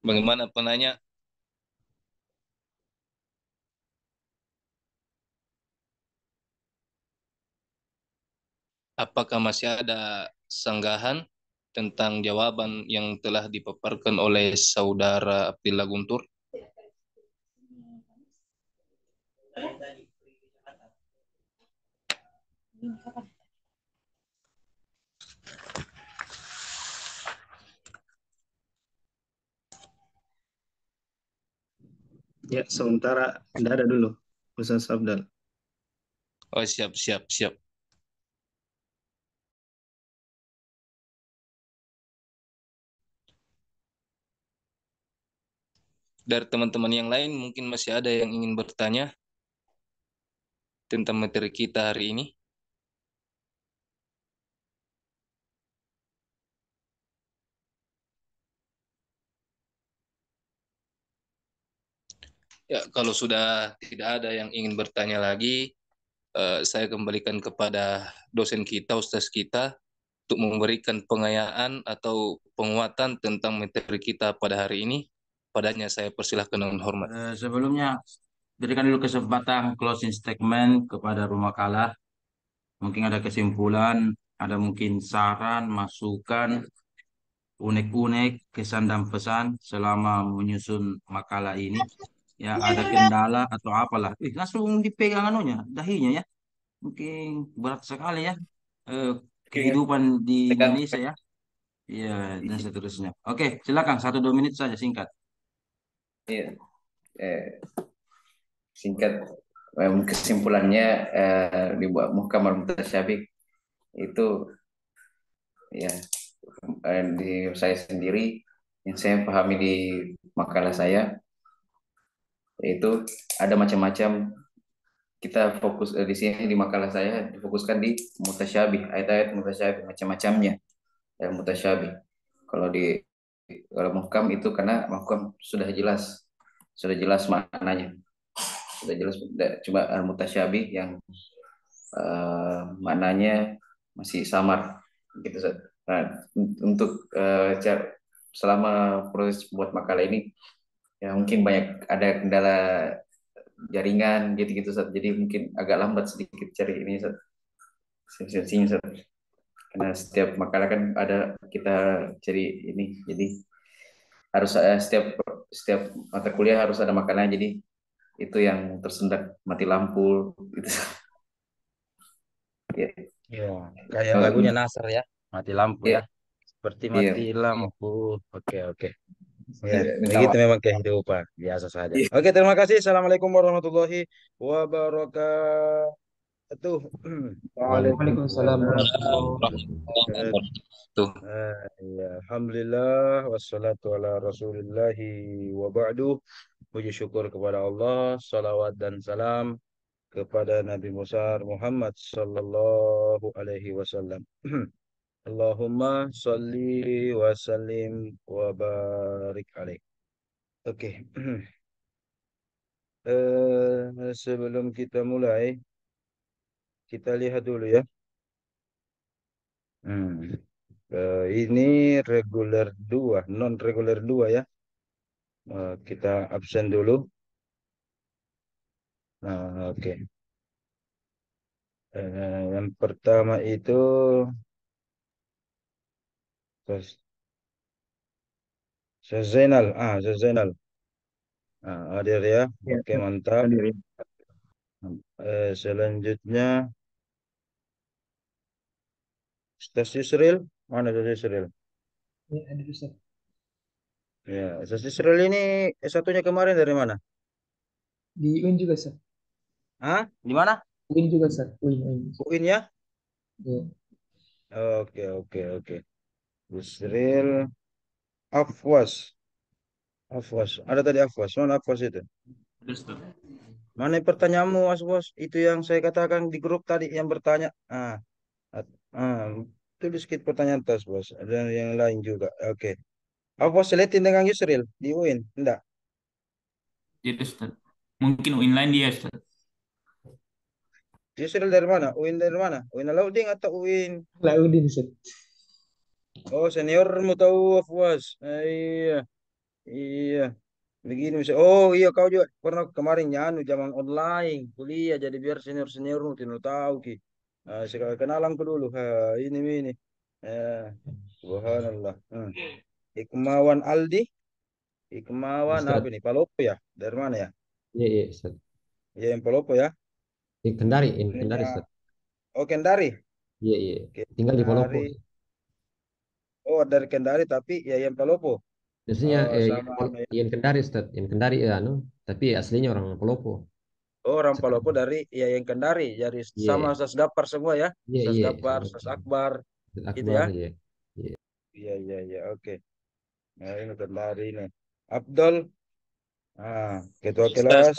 Bagaimana penanya? Apakah masih ada sanggahan tentang jawaban yang telah dipaparkan oleh saudara Abdillah Guntur? Ya, sementara tidak ada dulu, Ustaz Abdal. Oh, siap. Dari teman-teman yang lain mungkin masih ada yang ingin bertanya. tentang materi kita hari ini? Ya, kalau sudah tidak ada yang ingin bertanya lagi, saya kembalikan kepada dosen kita, ustaz kita, untuk memberikan pengayaan atau penguatan tentang materi kita pada hari ini. Padanya saya persilahkan dengan hormat. Sebelumnya berikan dulu kesempatan closing statement kepada pemakalah. Mungkin ada kesimpulan, ada mungkin saran, masukan, unek-unek, kesan dan pesan selama menyusun makalah ini. Ya, ada kendala atau apalah. Langsung dipegang anunya, dahinya ya. Mungkin berat sekali ya. Kehidupan di Tekan. Indonesia ya. Iya, dan seterusnya. Oke, silakan 1-2 menit saja singkat. Iya, eh, singkat. Kesimpulannya dibuat muhkamar mutasyabih itu ya di saya sendiri yang saya pahami di makalah saya yaitu ada macam-macam. Kita fokus di sini di makalah saya difokuskan di mutasyabih, ayat-ayat mutasyabih macam-macamnya yang mutasyabih. Kalau di kalau muhkam itu karena muhkam sudah jelas maknanya, sudah jelas. Cuma al-mutasyabih yang maknanya masih samar gitu. Nah, untuk selama proses buat makalah ini ya mungkin banyak ada kendala jaringan gitu-gitu Ustaz. Jadi mungkin agak lambat sedikit cari ini Ustaz. Sensasinya Ustaz. Karena setiap makalah kan ada kita cari ini. Jadi harus setiap mata kuliah harus ada makalahnya. Jadi itu yang tersendat mati lampu gitu. Ya. Ya, kayak lagunya Nasr ya, mati lampu ya. Iya, Seperti iya, mati lampu. Oke, oke. Ya, iya, minta begitu maaf. memang kehidupan biasa saja. Iya. Oke, terima kasih. Assalamualaikum warahmatullahi wabarakatuh. Waalaikumsalam Waalaikumsalam. warahmatullahi Tuh. Ya, Alhamdulillah wassalatu ala rasulillahi wa ba'du. Puji syukur kepada Allah, salawat dan salam kepada Nabi besar Muhammad sallallahu alaihi wasallam. Allahumma salli wa sallim wa barik alaih. Oke. Sebelum kita mulai, kita lihat dulu ya. Ini reguler 2, non reguler 2 ya. Kita absen dulu. Nah, oke. Yang pertama itu Zainal. Zainal. Hadir ya. Oke, mantap. Selanjutnya Ustaz Yusril. Mana Ustaz Yusril? Ya, ada Ustaz. Ya, Ustaz Yusril ini S1-nya kemarin dari mana? Di UIN juga, Ustaz. Di mana? UIN juga, Ustaz. UIN. UIN ya? Ya. Oke, oke, oke. Yusril Afwas. Afwas. Ada tadi Afwas. Mana Afwas itu? Ada, Ustaz. Mana pertanyaanmu, Afwas? Itu yang saya katakan di grup tadi yang bertanya. Tulis sedikit pertanyaan tas, Bos. Ada yang lain juga. Oke. Afwas seletin dengan Yusril di UIN. Enggak. Jadi, Ustaz. Mungkin UIN lain dia, Ustaz. Yusril dari mana? UIN dari mana? UIN Alauddin atau UIN? Laudin, Ustaz. Oh, seniormu tahu Afwas. Iya. Iya. Begini misalnya. Oh iya, kau juga pernah kemarin nyanu zaman online kuliah, jadi biar senior seniormu tidak tahu ki. Sekarang kenalan ku dulu. Ini. Subhanallah. Hikmawan Aldi. Hikmawan apa Ustaz. ini? Palopo ya? Dari mana ya? Iya, iya, Ustaz. Ya, yang Palopo ya. Ini Ini Kendari, Ustaz. Oh, Kendari. Iya, iya. Tinggal di Palopo. Kendari. Oh, dari Kendari tapi ya yang Palopo. Biasanya Sama Ian Kendari, Ustaz. Ian Kendari, ya, tapi aslinya orang Palopo. orang Palopo dari ya yang Kendari, jadi sama Iya, Ustaz Gapar semua ya. iya, Ustaz iya. Gapar, Sama Ustaz Akbar, Ustaz gitu Akbar, ya. iya. Iya. Iya, oke. Nah, ini Kendari ini. Abdul, ketua kelas.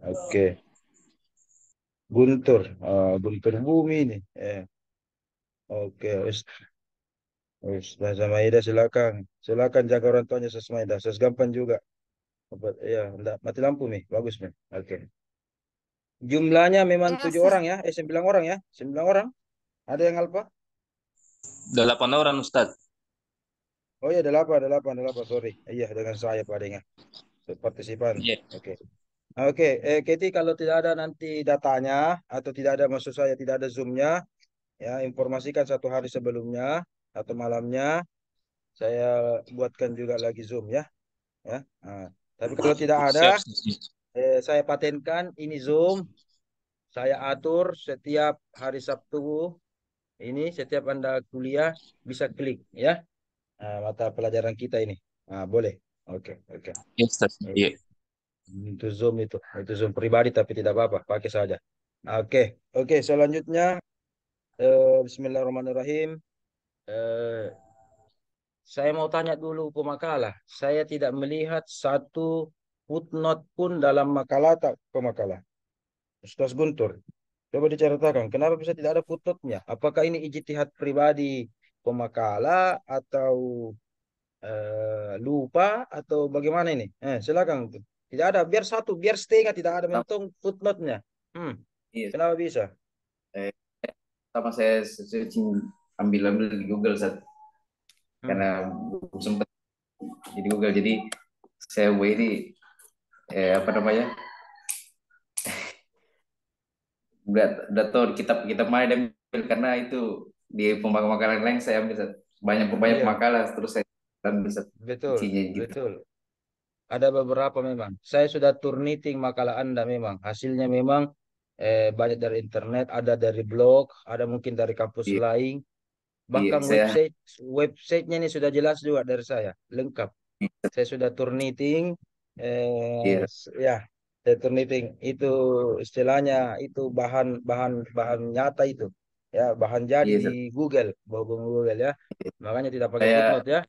Oke. Guntur. Guntur Bumi nih. Oke, Ustaz Maida silakan. Silakan jaga orang tuanya Ustaz Maida. Ustaz Gampang juga. Ya, enggak mati lampu nih. Bagus nih. Oke. Jumlahnya memang Ya, 7 orang ya. 9 orang ya. 9 orang. Ada yang alfa? 8 orang Ustaz. Oh iya, 8, 8, 8. Sorry. Iya, dengan saya padanya. Partisipan. Iya. Oke. Oke, Keti, kalau tidak ada nanti datanya atau tidak ada, maksud saya tidak ada Zoom-nya, ya informasikan 1 hari sebelumnya atau malamnya saya buatkan juga lagi Zoom ya. Ya. Nah, tapi kalau tidak ada, Siap, Ustaz. saya patenkan ini Zoom, saya atur setiap hari Sabtu ini, setiap Anda kuliah bisa klik ya. Mata pelajaran kita ini. Boleh. Oke, oke. Iya, Ustaz. Iya. Itu Zoom pribadi tapi tidak apa-apa, pakai saja. Oke, oke. Selanjutnya, Bismillahirrahmanirrahim. Eh, saya mau tanya dulu pemakalah. Saya tidak melihat satu footnote pun dalam makalah tak pemakalah. Ustaz Guntur, coba diceritakan kenapa bisa tidak ada footnote-nya? Apakah ini ijtihad pribadi pemakalah atau lupa atau bagaimana ini? Silakan. Tidak ada, biar satu, biar setengah tidak ada mentung footnote-nya. Iya. Kenapa bisa? Eh, Sama saya searching, ambil di Google Ustaz. Karena belum sempat di Google, jadi saya ini apa namanya, udah tahu kitab mana dia ambil, karena itu di pemakaman lain saya ambil Ustaz. banyak banyak Iya, makalah, terus saya ambil Ustaz, betul, isinya gitu. betul. Ada beberapa memang. Saya sudah turniting makalah Anda memang. Hasilnya memang banyak dari internet, ada dari blog, ada mungkin dari kampus Iya, lain. iya, Bahkan saya websitenya ini sudah jelas juga dari saya, lengkap. Saya sudah turniting, iya, ya, saya turniting itu istilahnya itu bahan bahan bahan nyata itu, ya bahan jadi iya di Ustaz. Google, bahkan Google ya. Makanya tidak pakai Saya footnote ya.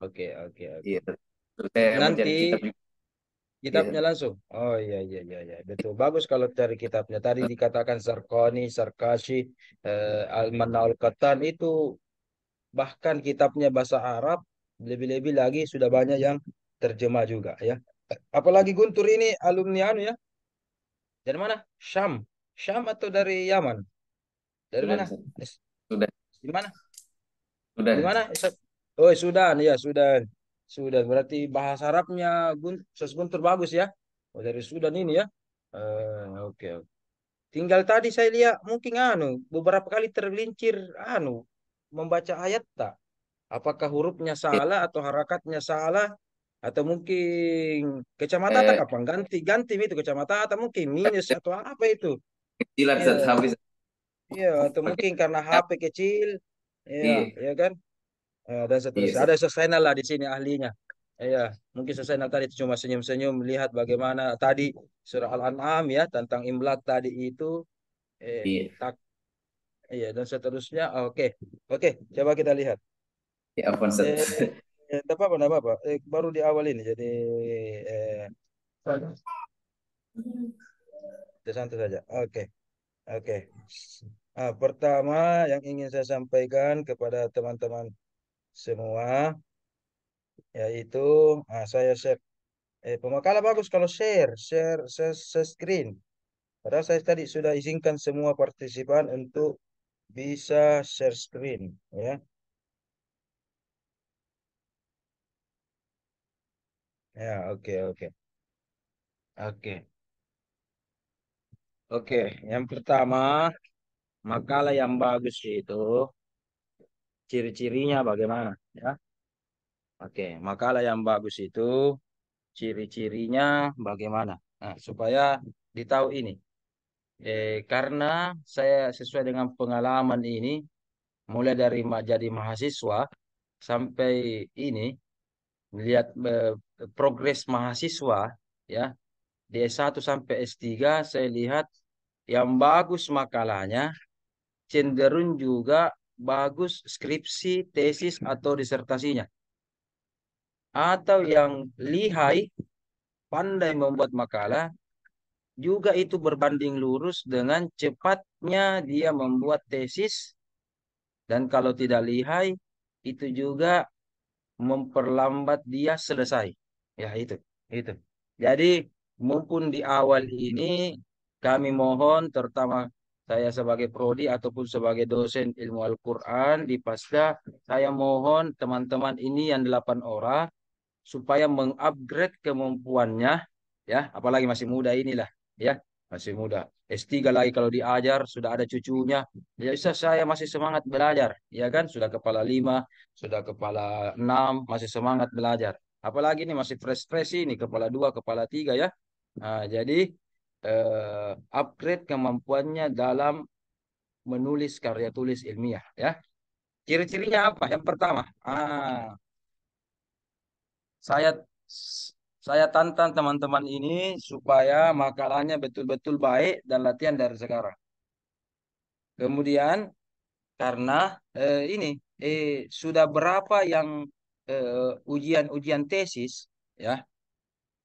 Oke, oke, oke. iya Ustaz. Terus saya mau Nanti cari kitab juga. Iya kitabnya Ustaz. langsung. Oh iya, iya, iya, iya, betul. Bagus kalau cari kitabnya. Tadi dikatakan Sarkoni, Sarkashi, Al-Manna Al-Qattan itu bahkan kitabnya bahasa Arab, lebih-lebih lagi sudah banyak yang terjemah juga ya. Apalagi Guntur ini alumni anu ya. Dari mana? Syam. Syam atau dari Yaman? Dari Sudah mana? Ustaz. Sudah, Di mana? Di sudah. mana? Oh, Sudan ya, Sudan. Sudan berarti bahasa Arabnya Guntur bagus ya. Oh, dari Sudan ini ya. Oke, oke. Tinggal tadi saya lihat mungkin anu beberapa kali tergelincir anu membaca ayat tak. Apakah hurufnya Iya. salah atau harakatnya salah atau mungkin kacamata tak Eh, apa ganti itu kacamata atau mungkin minus atau apa itu? Kecilan Iya, Ustaz, habis iya atau pakai mungkin karena HP kecil. Iya, iya, iya kan? Dan iya seterusnya. Ustaz. Ada Susainal lah di sini ahlinya. Iya, mungkin Susainal tadi cuma senyum-senyum melihat bagaimana tadi surah Al-An'am ya tentang imlak tadi itu Iya. tak iya dan seterusnya. Oke. Oke, coba kita lihat. Ya apa Eh, Ustaz? Tidak apa-apa, tidak apa-apa. Baru di awal ini, jadi eh, santai saja. Oke, oke. Pertama yang ingin saya sampaikan kepada teman-teman semua, yaitu saya share. Pemakalah bagus kalau share screen. Padahal saya tadi sudah izinkan semua partisipan untuk bisa share screen, ya. Ya, oke, oke, oke, oke. Yang pertama, makalah yang bagus itu ciri-cirinya bagaimana, ya? Oke, makalah yang bagus itu ciri-cirinya bagaimana? Nah, supaya ditahu ini. Karena saya sesuai dengan pengalaman ini, mulai dari jadi mahasiswa sampai ini, melihat progres mahasiswa, ya, di S1 sampai S3, saya lihat yang bagus makalahnya, cenderung juga bagus skripsi, tesis, atau disertasinya. Atau yang lihai, pandai membuat makalah, juga itu berbanding lurus dengan cepatnya dia membuat tesis, dan kalau tidak lihai itu juga memperlambat dia selesai. Ya itu. Jadi mumpun di awal ini kami mohon, terutama saya sebagai prodi ataupun sebagai dosen ilmu Al-Quran di Pasda, saya mohon teman-teman ini yang 8 orang supaya mengupgrade kemampuannya, ya, apalagi masih muda inilah, ya, masih muda. S3 lagi kalau diajar sudah ada cucunya. Ya bisa, saya masih semangat belajar, ya kan? Sudah kepala 5, sudah kepala 6, masih semangat belajar. Apalagi ini masih fresh-fresh ini, kepala 2, kepala 3 ya. Nah, jadi upgrade kemampuannya dalam menulis karya tulis ilmiah, ya. Ciri-cirinya apa? Yang pertama, saya saya tantang teman-teman ini supaya makalahnya betul-betul baik dan latihan dari sekarang. Kemudian karena ini sudah berapa yang ujian-ujian tesis, ya,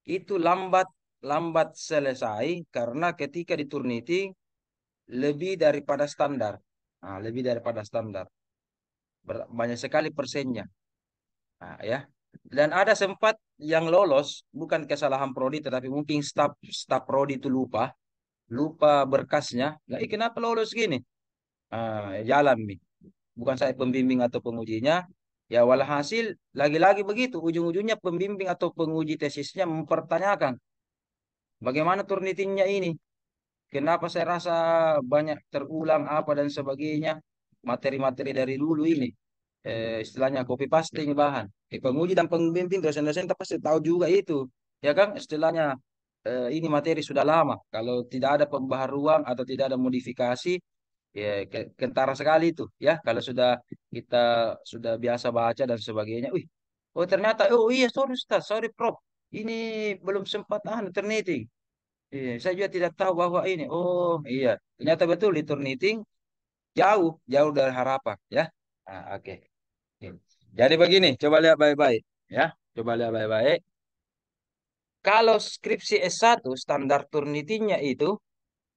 itu lambat lambat selesai karena ketika di Turnitin lebih daripada standar. Nah, lebih daripada standar. Banyak sekali persennya. Nah, ya. Dan ada sempat yang lolos, bukan kesalahan prodi, tetapi mungkin staf prodi itu lupa berkasnya. Nah, kenapa lolos gini? Jalan nih. Bukan saya pembimbing atau pengujinya. Ya walhasil lagi-lagi begitu. Ujung-ujungnya pembimbing atau penguji tesisnya mempertanyakan bagaimana Turnitinnya ini. Kenapa saya rasa banyak terulang apa dan sebagainya. Materi-materi dari dulu ini. Istilahnya copy paste ini bahan. Penguji dan pembimbing dosen-dosen pasti tahu juga itu. Ya kan, istilahnya ini materi sudah lama. Kalau tidak ada pembaharuan atau tidak ada modifikasi, ya kentara sekali itu. Ya, kalau kita sudah biasa baca dan sebagainya. Wih, oh ternyata, oh iya sorry Ustaz, sorry Prof. Ini belum sempat Turnitin. Saya juga tidak tahu bahwa ini. Oh iya, ternyata betul di Turnitin jauh dari harapan. Ya, oke. Jadi begini, coba lihat baik-baik, ya. Coba lihat baik-baik. Kalau skripsi S1 standar Turnitinnya itu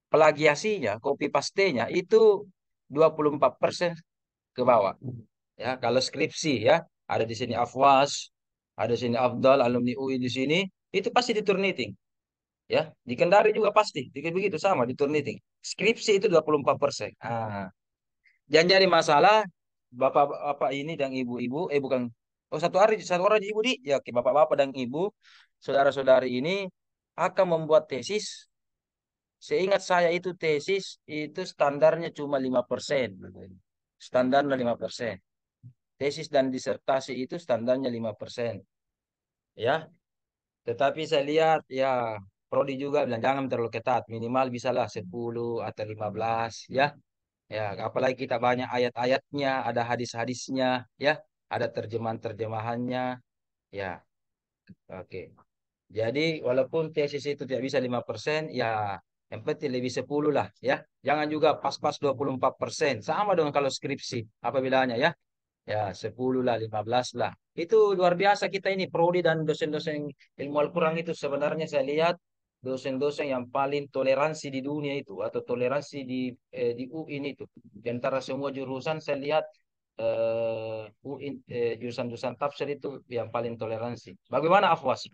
plagiasinya, copy paste-nya itu 24% ke bawah. Ya, kalau skripsi ya, ada di sini Afwas, ada di sini Afdal, alumni UI di sini, itu pasti di Turnitin. Ya, di Kendari juga pasti, begitu sama di Turnitin. Skripsi itu 24%. Jangan jadi masalah bapak-bapak ini dan ibu-ibu, bukan, oh satu hari ibu di, ya oke, bapak-bapak dan ibu, saudara-saudari ini akan membuat tesis. Seingat saya itu tesis itu standarnya cuma 5%. Standarnya 5%. Tesis dan disertasi itu standarnya 5%. Ya, tetapi saya lihat ya prodi juga bilang jangan terlalu ketat, minimal bisalah 10 atau 15, ya. Ya, apalagi kita banyak ayat-ayatnya, ada hadis-hadisnya, ya, ada terjemahan-terjemahannya, ya. Oke. Jadi walaupun tesis itu tidak bisa 5%, ya yang penting lebih 10 lah, ya. Jangan juga pas-pas 24%. Sama dengan kalau skripsi, apa bedanya ya? Ya 10 lah, 15 lah. Itu luar biasa kita ini, prodi dan dosen-dosen ilmu Al-Quran itu sebenarnya saya lihat dosen-dosen yang paling toleransi di dunia itu, atau toleransi di UI ini itu. Di antara semua jurusan saya lihat UI, jurusan-jurusan tafsir itu yang paling toleransi. Bagaimana Afwas?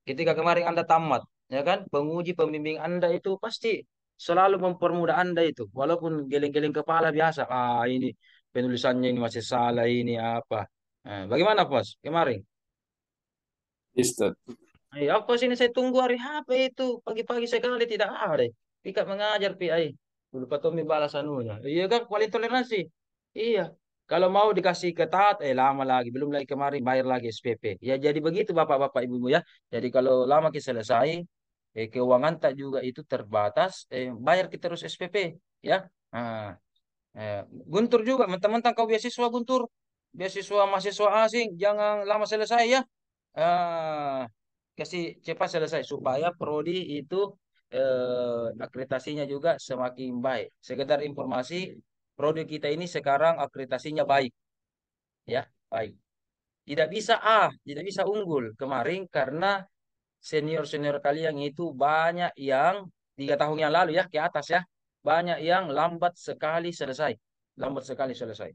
Ketika kemarin Anda tamat, ya kan, penguji pembimbing Anda itu pasti selalu mempermudah Anda itu, walaupun geleng-geleng kepala biasa. Ini penulisannya ini masih salah ini apa. Bagaimana Bos kemarin? Ustaz. Apa sini saya tunggu hari HP itu pagi-pagi sekali tidak ada. Tidak mengajar PI. Lupa Tommy balas anunya. Iya kan, kualitas toleransi. Iya. Kalau mau dikasih ketat, lama lagi. Belum lagi kemarin bayar lagi SPP. Ya jadi begitu Bapak-bapak Ibu-ibu ya. Jadi kalau lama kita selesai, keuangan tak juga itu terbatas, bayar kita terus SPP. Ya. Nah, Guntur juga, mentang-mentang kau beasiswa Guntur. Beasiswa mahasiswa asing, jangan lama selesai ya. Ah, kasih cepat selesai supaya prodi itu akreditasinya juga semakin baik. Sekedar informasi, prodi kita ini sekarang akreditasinya baik, ya, baik. Tidak bisa tidak bisa unggul kemarin karena senior-senior kalian itu banyak yang 3 tahun yang lalu ya ke atas ya, banyak yang lambat sekali selesai. Lambat sekali selesai.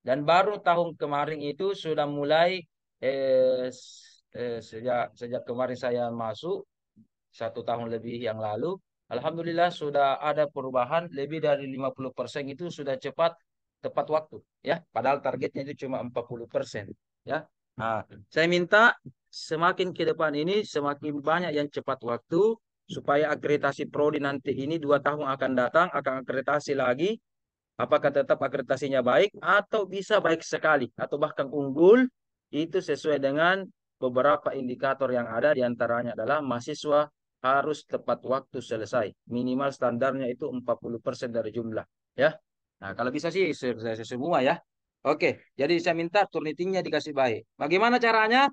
Dan baru tahun kemarin itu sudah mulai sejak kemarin saya masuk 1 tahun lebih yang lalu, alhamdulillah sudah ada perubahan, lebih dari 50% itu sudah tepat waktu ya. Padahal targetnya itu cuma 40% ya. Nah, saya minta semakin ke depan ini semakin banyak yang cepat waktu supaya akreditasi prodi nanti ini 2 tahun akan datang akan akreditasi lagi. Apakah tetap akreditasinya baik atau bisa baik sekali atau bahkan unggul, itu sesuai dengan beberapa indikator yang ada, diantaranya adalah mahasiswa harus tepat waktu selesai. Minimal standarnya itu 40% dari jumlah ya. Nah, kalau bisa sih selesai semua ya. Oke, jadi saya minta turnitingnya dikasih baik. Bagaimana caranya?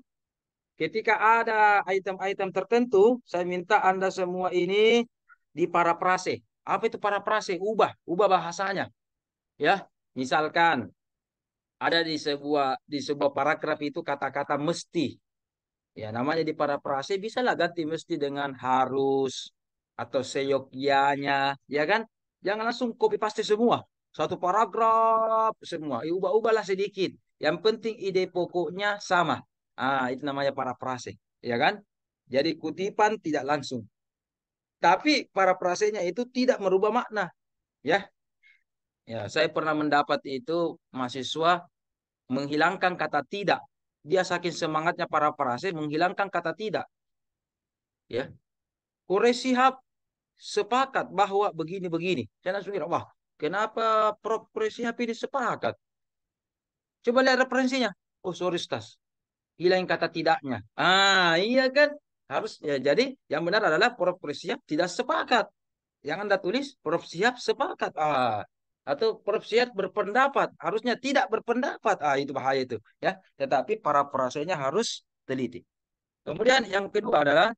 Ketika ada item-item tertentu, saya minta Anda semua ini diparafrase. Apa itu parafrase? Ubah bahasanya. Ya, misalkan ada di sebuah paragraf itu kata-kata mesti. Ya, namanya di parafrase bisa lah ganti mesti dengan harus atau seyogyanya, ya kan? Jangan langsung copy paste semua. Satu paragraf semua. Ubah-ubahlah sedikit. Yang penting ide pokoknya sama. Ah, itu namanya parafrase, ya kan? Jadi kutipan tidak langsung. Tapi parafrasenya itu tidak merubah makna, ya. Ya, saya pernah mendapat itu mahasiswa menghilangkan kata tidak. Dia saking semangatnya parafrase menghilangkan kata tidak. Ya, Quraisy Shihab sepakat bahwa begini-begini. Saya langsung kira, wah, kenapa Prof. Quraisy Shihab ini sepakat? Coba lihat referensinya. Oh, sorry, Stas. Hilang kata tidaknya. Ah, iya kan? Harus ya. Jadi yang benar adalah Prof. Quraisy Shihab tidak sepakat. Yang Anda tulis Prof. Shihab sepakat. Ah, atau Prof. Shihab berpendapat, harusnya tidak berpendapat. Ah, itu bahaya itu, ya. Tetapi parafrasenya harus teliti. Kemudian yang kedua adalah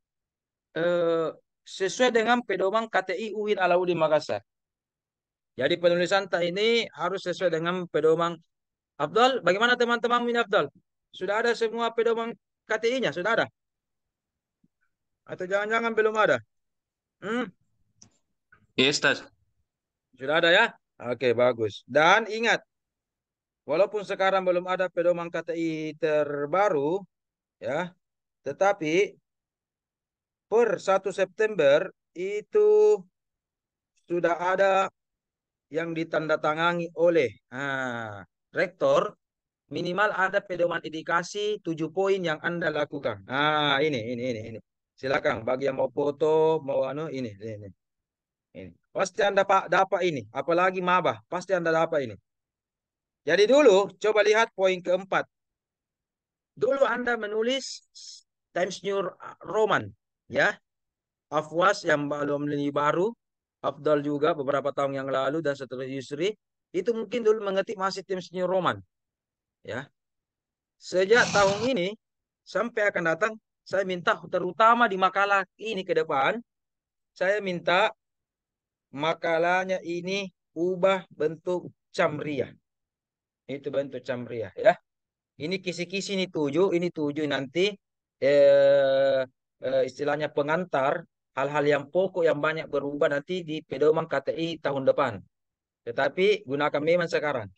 eh, sesuai dengan pedoman KTI UIN Alauddin Makassar. Jadi penulisan tak ini harus sesuai dengan pedoman. Abdul, bagaimana teman-teman ini Abdul? Sudah ada semua pedoman KTI-nya? Sudah ada? Atau jangan-jangan belum ada? Hmm, Yes, Tas. sudah ada ya? Oke, bagus. Dan ingat, walaupun sekarang belum ada pedoman KTI terbaru, ya, tetapi per 1 September itu sudah ada yang ditandatangani oleh rektor, minimal ada pedoman indikasi 7 poin yang Anda lakukan. Ini. Silakan bagi yang mau foto, mau ini. Ini. Pasti Anda dapat ini, apalagi maba, pasti Anda dapat ini. Jadi dulu coba lihat poin keempat. Dulu Anda menulis Times New Roman, ya. Afwas yang belum ini baru, Afdal juga beberapa tahun yang lalu dan setelah Yusri, itu mungkin dulu mengetik masih Times New Roman, ya. Sejak tahun ini sampai akan datang, saya minta terutama di makalah ini ke depan, saya minta makalahnya ini ubah bentuk camriah. Itu bentuk camriah, ya. Ini kisi-kisi ini tujuh nanti eh, istilahnya pengantar hal-hal yang pokok yang banyak berubah nanti di pedoman KTI tahun depan. Tetapi gunakan memang sekarang.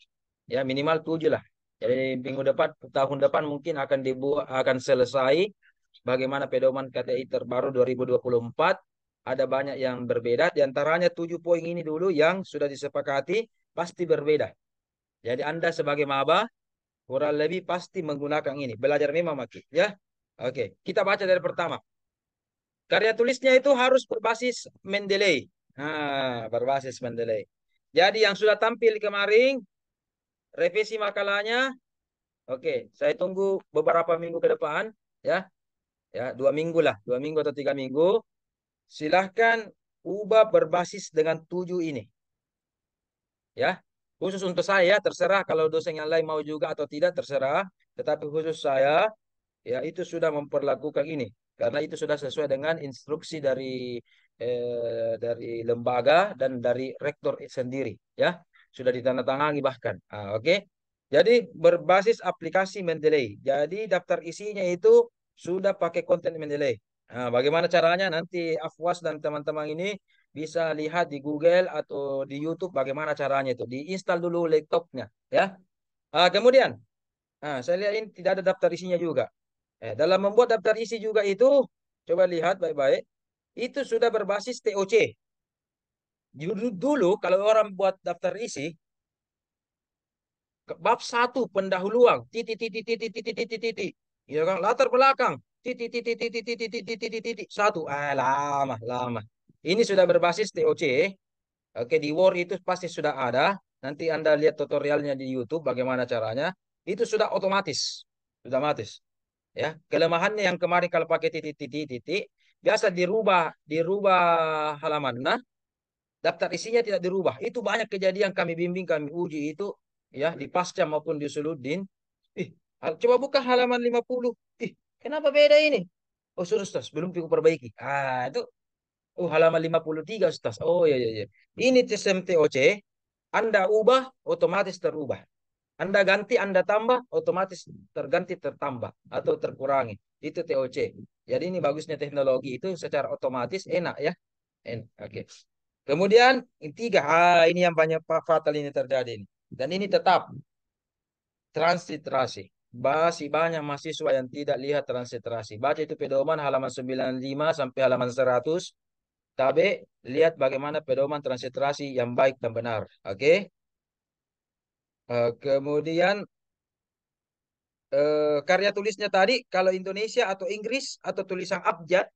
Ya minimal 7 lah. Jadi minggu depan, tahun depan mungkin akan selesai bagaimana pedoman KTI terbaru 2024. Ada banyak yang berbeda. Di antaranya 7 poin ini dulu yang sudah disepakati pasti berbeda. Jadi Anda sebagai maba kurang lebih pasti menggunakan ini. Belajar memang mati, ya. Oke, kita baca dari pertama. Karya tulisnya itu harus berbasis Mendeley. Berbasis Mendeley. Jadi yang sudah tampil kemarin, revisi makalahnya. Oke, saya tunggu beberapa minggu ke depan, ya. Ya, 2 minggu lah, 2 minggu atau 3 minggu. Silahkan ubah berbasis dengan 7 ini. Ya, khusus untuk saya, terserah kalau dosen yang lain mau juga atau tidak, terserah. Tetapi khusus saya, ya itu sudah memperlakukan ini karena itu sudah sesuai dengan instruksi dari lembaga dan dari rektor sendiri, ya sudah ditandatangani bahkan. Oke. Jadi berbasis aplikasi Mendeley. Jadi daftar isinya itu sudah pakai konten Mendeley. Nah, bagaimana caranya? Nanti Afwas dan teman-teman ini bisa lihat di Google atau di YouTube bagaimana caranya itu. Diinstal dulu laptopnya, ya. Kemudian, saya lihat ini tidak ada daftar isinya juga. Dalam membuat daftar isi juga itu, coba lihat baik-baik. Itu sudah berbasis TOC. Dulu kalau orang buat daftar isi, bab 1 pendahuluan, titik titik titik titik titik titik. Ya kan? Latar belakang, titik titik titik titik titik titik titik. Satu. Lama, lama. Ini sudah berbasis TOC. Oke, di Word itu pasti sudah ada. Nanti Anda lihat tutorialnya di YouTube bagaimana caranya. Itu sudah otomatis. Sudah otomatis. Ya, kelemahannya yang kemarin kalau pakai titik titik titik biasa dirubah halaman. Nah, daftar isinya tidak dirubah. Itu banyak kejadian kami bimbing, kami uji itu ya di Pasca maupun di Suluddin. Ih, coba buka halaman 50. Ih, kenapa beda ini? Oh, sudah Ustaz, belum cukup perbaiki. Itu halaman 53 Ustaz. Oh ya ya ya. Ini sistem TOC, Anda ubah otomatis terubah. Anda ganti, Anda tambah, otomatis terganti, tertambah, atau terkurangi. Itu TOC. Jadi ini bagusnya teknologi itu secara otomatis enak ya. Oke. Kemudian yang tiga, ini yang banyak fatal ini terjadi ini. Dan ini tetap transliterasi. Masih banyak mahasiswa yang tidak lihat transliterasi. Baca itu pedoman halaman 95 sampai halaman 100. Tapi lihat bagaimana pedoman transliterasi yang baik dan benar. Oke. Kemudian karya tulisnya tadi, kalau Indonesia atau Inggris atau tulisan abjad,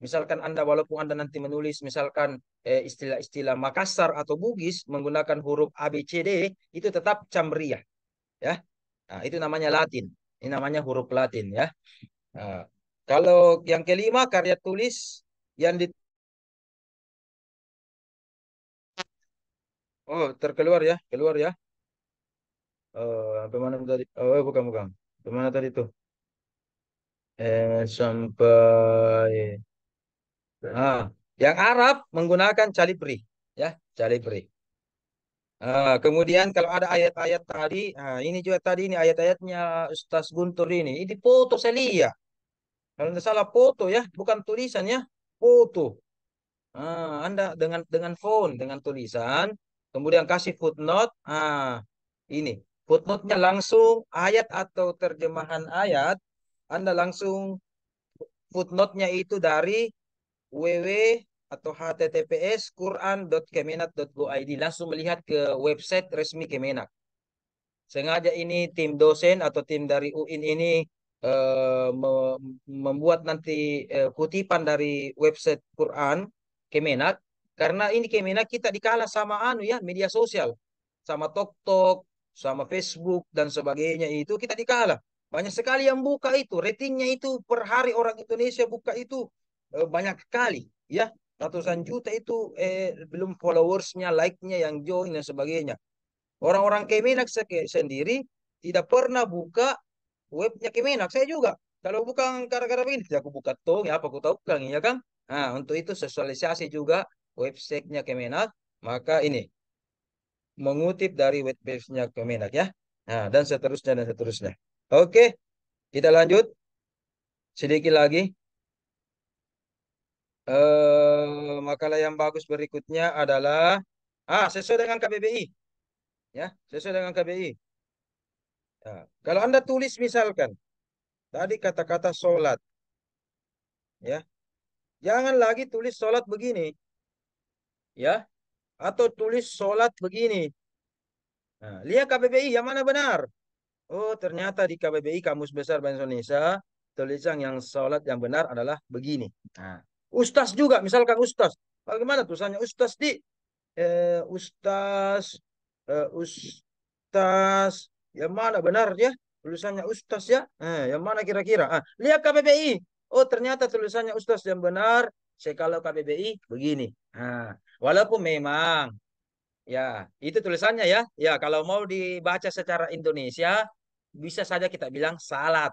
misalkan Anda walaupun Anda nanti menulis misalkan istilah-istilah Makassar atau Bugis menggunakan huruf A, B, C, D, itu tetap Cambria. Ya. Nah, itu namanya Latin. Ini namanya huruf Latin ya. Nah, kalau yang kelima karya tulis yang di terkeluar ya, keluar ya. Sampai mana tadi? Bukan bukan. Sampai mana tadi tuh? Sampai yang Arab menggunakan Calibri ya, Calibri. Kemudian kalau ada ayat-ayat tadi, ini juga tadi ini ayat-ayatnya Ustaz Guntur ini foto saya lihat. Kalau tidak salah foto ya, bukan tulisan ya, foto. Anda dengan phone, dengan tulisan, kemudian kasih footnote. Ini footnote-nya langsung ayat atau terjemahan ayat. Anda langsung footnote-nya itu dari www atau https quran.kemenak.go.id, langsung melihat ke website resmi Kemenak. Sengaja ini tim dosen atau tim dari UIN ini membuat nanti kutipan dari website Quran Kemenak, karena ini Kemenak kita dikalah sama ya media sosial, sama TokTok, sama Facebook dan sebagainya, itu kita dikalah. Banyak sekali yang buka itu, ratingnya itu per hari orang Indonesia buka itu banyak sekali ya, ratusan juta itu belum followersnya, like-nya yang join dan sebagainya. Orang-orang Kemenak sendiri tidak pernah buka webnya Kemenak. Saya juga. Kalau bukan gara-gara ini, aku buka tong ya apa aku tahu kan ya kan. Nah, untuk itu sosialisasi juga websitenya Kemenak. Maka ini mengutip dari websitenya Kemenak ya. Nah, dan seterusnya dan seterusnya. Oke, kita lanjut sedikit lagi. Makalah yang bagus berikutnya adalah sesuai dengan KBBI ya, sesuai dengan KBBI. Ya. Kalau Anda tulis misalkan tadi kata-kata sholat, ya, jangan lagi tulis sholat begini, ya, atau tulis sholat begini. Nah, lihat KBBI yang mana benar. Oh, ternyata di KBBI Kamus Besar Bahasa Indonesia tulisan yang sholat yang benar adalah begini. Nah, Ustaz juga, misalkan Ustaz, bagaimana tulisannya Ustaz di Ustaz Ustaz yang mana benar ya? Tulisannya Ustaz ya. Yang mana kira-kira? Lihat KBBI. Oh, ternyata tulisannya Ustaz yang benar. Kalau KBBI begini. Walaupun memang ya itu tulisannya ya. Ya, kalau mau dibaca secara Indonesia bisa saja kita bilang salat.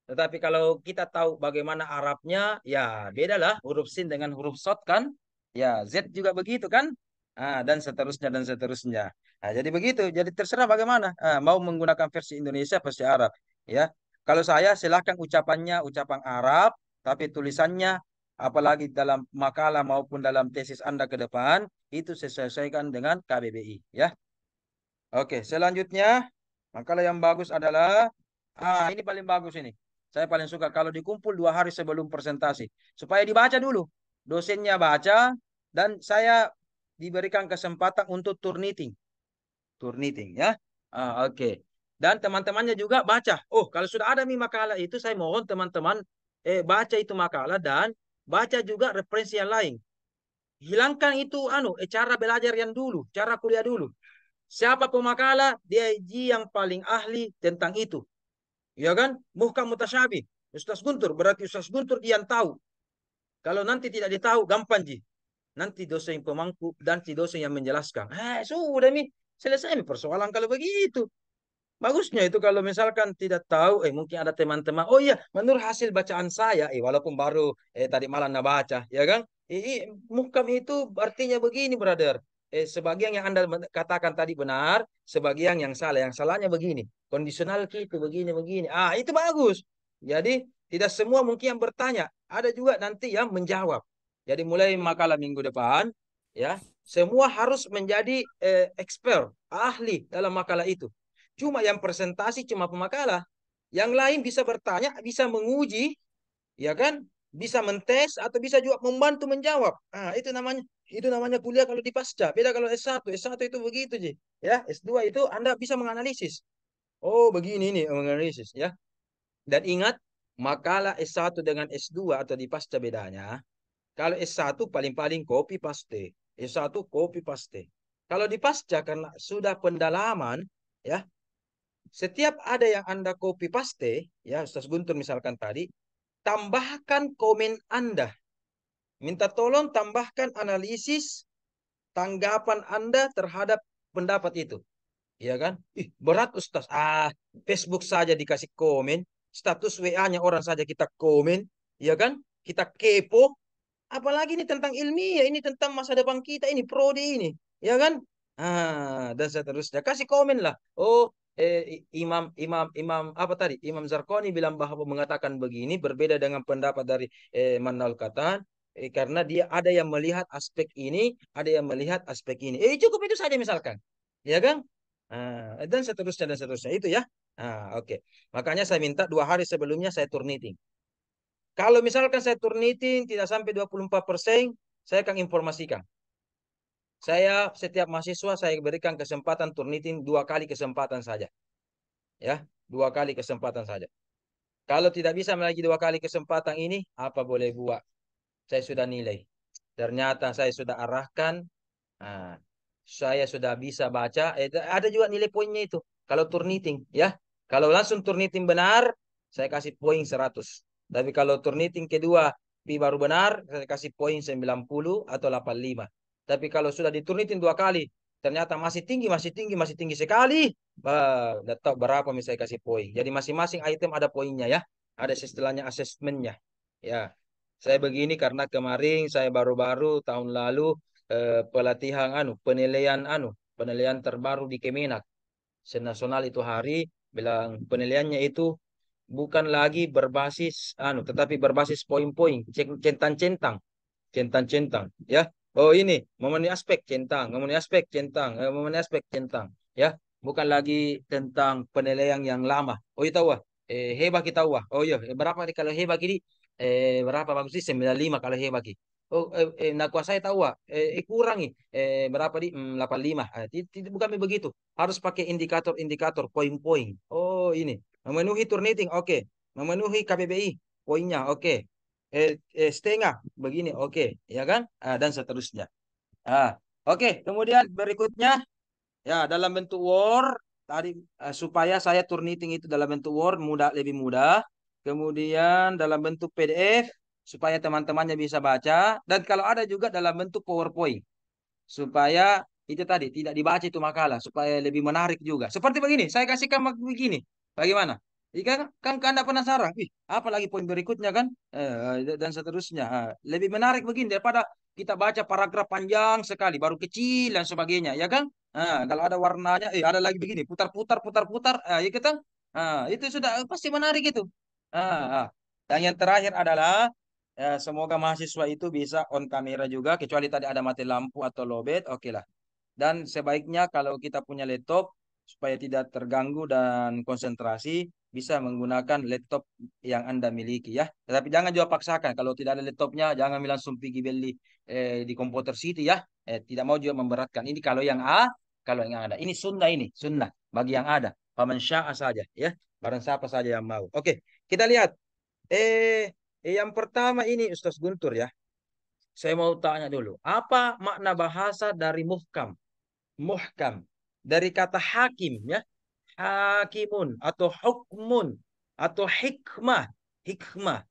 Tetapi kalau kita tahu bagaimana Arabnya, ya beda lah huruf sin dengan huruf sod kan. Ya, Z juga begitu kan. Dan seterusnya dan seterusnya. Jadi begitu. Jadi terserah bagaimana. Mau menggunakan versi Indonesia, versi Arab. Ya, kalau saya silahkan ucapannya ucapan Arab, Tapi tulisannya, apalagi dalam makalah maupun dalam tesis Anda ke depan, itu sesuaikan dengan KBBI. Ya. Oke, selanjutnya, makalah yang bagus adalah, ini paling bagus ini. Saya paling suka kalau dikumpul 2 hari sebelum presentasi. Supaya dibaca dulu. Dosennya baca, dan saya diberikan kesempatan untuk turnitin. Turnitin, ya. Oke. Dan teman-temannya juga baca. Oh, kalau sudah ada makalah itu, saya mohon teman-teman baca itu makalah dan baca juga referensi yang lain. Hilangkan itu cara belajar yang dulu, cara kuliah dulu. Siapa pemakalah, dia yang paling ahli tentang itu. Ya kan? Muhkam mutasyabih. Ustaz Guntur, berarti Ustaz Guntur yang tahu. Kalau nanti tidak ditahu, gampang ji. Nanti dosen yang pemangku dan si dosen yang menjelaskan. Sudah nih, selesai nih persoalan kalau begitu. Bagusnya itu kalau misalkan tidak tahu, mungkin ada teman-teman, oh iya, menurut hasil bacaan saya, walaupun baru tadi malam baca, ya kan? Muhkam itu artinya begini, brother. Sebagian yang Anda katakan tadi benar, sebagian yang salah. Yang salahnya begini, kondisional gitu, begini. Itu bagus. Jadi tidak semua mungkin yang bertanya, ada juga nanti yang menjawab. Jadi mulai makalah minggu depan, ya, semua harus menjadi expert, ahli dalam makalah itu. Cuma yang presentasi cuma pemakalah. Yang lain bisa bertanya, bisa menguji, ya kan? Bisa mentes atau bisa juga membantu menjawab. Itu namanya kuliah kalau di pasca. Beda kalau S1. S1 itu begitu, Ji. Ya, S2 itu Anda bisa menganalisis. Oh, begini nih menganalisis, ya. Dan ingat, makalah S1 dengan S2 atau di pasca bedanya. Kalau S1 paling-paling copy paste. S1 copy paste. Kalau di pasca karena sudah pendalaman, ya, setiap ada yang Anda copy paste, ya Ustaz Guntur misalkan tadi, tambahkan komen Anda. Minta tolong tambahkan analisis tanggapan Anda terhadap pendapat itu. Ya kan? Berat Ustaz. Facebook saja dikasih komen, status WA-nya orang saja kita komen, ya kan? Kita kepo, apalagi ini tentang ilmiah, ini tentang masa depan kita, ini prodi ini, ya kan? Dan seterusnya. Kasih komen lah. Oh, Imam apa tadi? Imam Zarqani bilang bahwa mengatakan begini berbeda dengan pendapat dari Manal Katan, karena dia ada yang melihat aspek ini, ada yang melihat aspek ini. Cukup itu saja misalkan, ya kan? Dan seterusnya itu ya. Oke. Makanya saya minta 2 hari sebelumnya saya turnitin. Kalau misalkan saya turnitin tidak sampai 24%, saya akan informasikan. Saya setiap mahasiswa saya berikan kesempatan turnitin 2 kali kesempatan saja. Ya, 2 kali kesempatan saja. Kalau tidak bisa lagi 2 kali kesempatan ini, apa boleh buat? Saya sudah nilai. Ternyata saya sudah arahkan. Saya sudah bisa baca. Ada juga nilai poinnya itu. Kalau turnitin, ya. Kalau langsung turnitin benar, saya kasih poin 100. Tapi kalau turnitin kedua, baru benar, saya kasih poin 90 atau 85. Tapi kalau sudah diturnitin 2 kali, ternyata masih tinggi sekali. Udah tahu berapa misalnya kasih poin. Jadi masing-masing item ada poinnya ya. Ada istilahnya asesmennya. Ya, saya begini karena kemarin saya baru-baru tahun lalu pelatihan penilaian terbaru di Kemenak. Senasional itu hari bilang penilaiannya itu bukan lagi berbasis tetapi berbasis poin-poin, centang-centang, centang-centang, ya. Oh ini memenuhi aspek centang, memenuhi aspek centang, memenuhi aspek centang, ya. Bukan lagi tentang penilaian yang lama. Oh itu wah, hebat kita wah. Oh iya, berapa nih kalau hebat ini? Berapa bagus sih? 95 kalau hebat ini. Oh, nak saya tahu wah, kurangi berapa di 85. Bukan begitu. Harus pakai indikator-indikator, poin-poin. Oh ini memenuhi turnitin, oke. Memenuhi KBBI, poinnya, oke. Setengah begini, oke, ya kan? Dan seterusnya. Oke. Kemudian berikutnya, ya dalam bentuk Word tadi supaya saya turnitin itu dalam bentuk Word lebih mudah. Kemudian dalam bentuk PDF supaya teman-temannya bisa baca, dan kalau ada juga dalam bentuk PowerPoint supaya itu tadi tidak dibaca itu makalah supaya lebih menarik juga. Seperti begini, saya kasihkan begini. Bagaimana? Kan Anda penasaran, apalagi poin berikutnya kan, dan seterusnya. Lebih menarik begini daripada kita baca paragraf panjang sekali, baru kecil dan sebagainya, ya kan? Kalau ada warnanya, ada lagi begini, putar-putar, ya kan? Itu sudah pasti menarik itu. Dan yang terakhir adalah semoga mahasiswa itu bisa on kamera juga, kecuali tadi ada mati lampu atau lowbat, oke lah. Dan sebaiknya kalau kita punya laptop, supaya tidak terganggu dan konsentrasi, bisa menggunakan laptop yang Anda miliki ya. Tetapi jangan juga paksakan. Kalau tidak ada laptopnya, jangan langsung pergi beli di komputer City ya. Tidak mau juga memberatkan. Ini kalau yang ada. Ini sunnah bagi yang ada. Paman sya'a saja ya. Barang siapa saja yang mau. Oke, kita lihat. Yang pertama ini Ustaz Guntur ya. Saya mau tanya dulu. Apa makna bahasa dari muhkam? Muhkam. Dari kata hakim ya. Hakimun atau hukmun atau hikmah. Hikmah.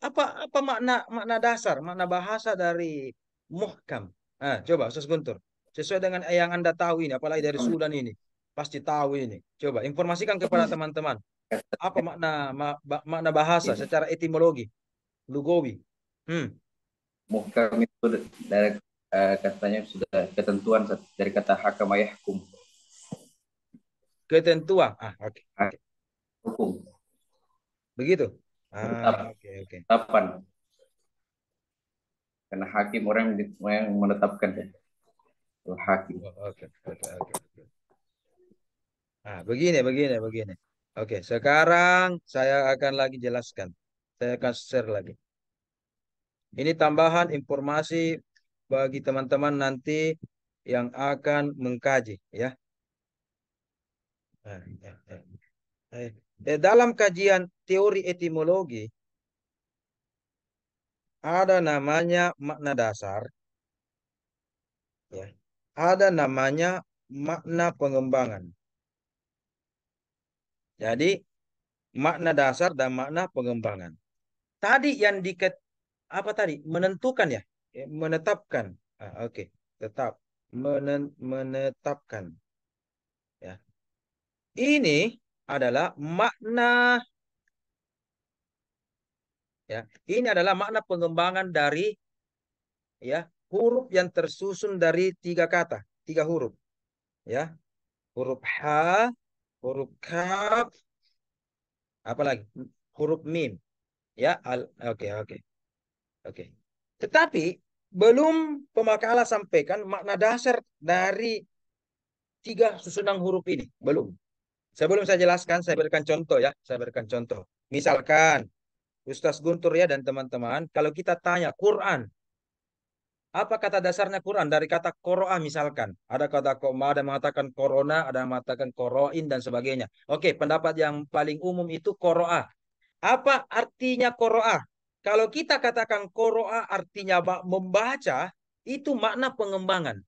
Apa makna dasar, makna bahasa dari muhkam? Coba Ustaz Guntur. Sesuai dengan yang Anda tahu ini, apalagi dari Sudan ini. Pasti tahu ini. Coba informasikan kepada teman-teman. Apa makna bahasa secara etimologi, lugawi? Muhkam itu dari katanya sudah ketentuan dari kata hakama yahkum. Ketentuan. Oke. Hukum. Begitu. Oke. Ketetapan. Karena hakim orang yang menetapkan ya. Hakim. Oke. Begini. Oke, sekarang saya akan lagi jelaskan. Saya akan share lagi. Ini tambahan informasi bagi teman-teman nanti yang akan mengkaji ya. Dalam kajian teori etimologi ada namanya makna dasar ya. Ada namanya makna pengembangan. Jadi makna dasar dan makna pengembangan. Tadi yang apa tadi? Menentukan ya, menetapkan. Oke. Tetap menetapkan. Ya. Ini adalah makna ya. Ini adalah makna pengembangan dari ya huruf yang tersusun dari 3 kata, 3 huruf. Ya. Huruf H, huruf kaf, apa lagi? Huruf mim. Ya, oke. Tetapi belum pemakalah sampaikan makna dasar dari 3 susunan huruf ini. Belum. Sebelum saya jelaskan, saya berikan contoh ya. Saya berikan contoh. Misalkan, Ustaz Guntur ya dan teman-teman, kalau kita tanya Quran, apa kata dasarnya Quran? Dari kata koroa misalkan. Ada kata koma, ada yang mengatakan corona, ada yang mengatakan koroin dan sebagainya. Oke, pendapat yang paling umum itu koroa. Apa artinya koroa? Kalau kita katakan koroa artinya membaca, itu makna pengembangan.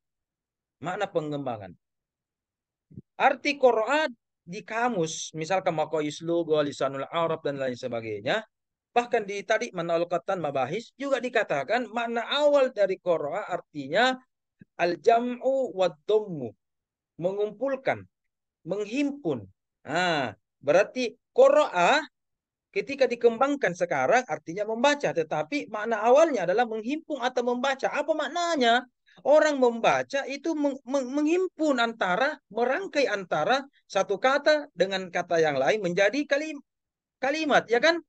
Makna pengembangan. Arti koroa di kamus, misalkan Maqayis Lugha, Lisanul Arab, dan lain sebagainya. Bahkan di tadi Manalukatan Mabahis juga dikatakan makna awal dari koroa artinya al-jam'u wad-dhammu. Mengumpulkan, menghimpun. Berarti koroa ketika dikembangkan sekarang artinya membaca, tetapi makna awalnya adalah menghimpun atau membaca. Apa maknanya? Orang membaca itu menghimpun antara, merangkai antara satu kata dengan kata yang lain menjadi kalimat, ya kan?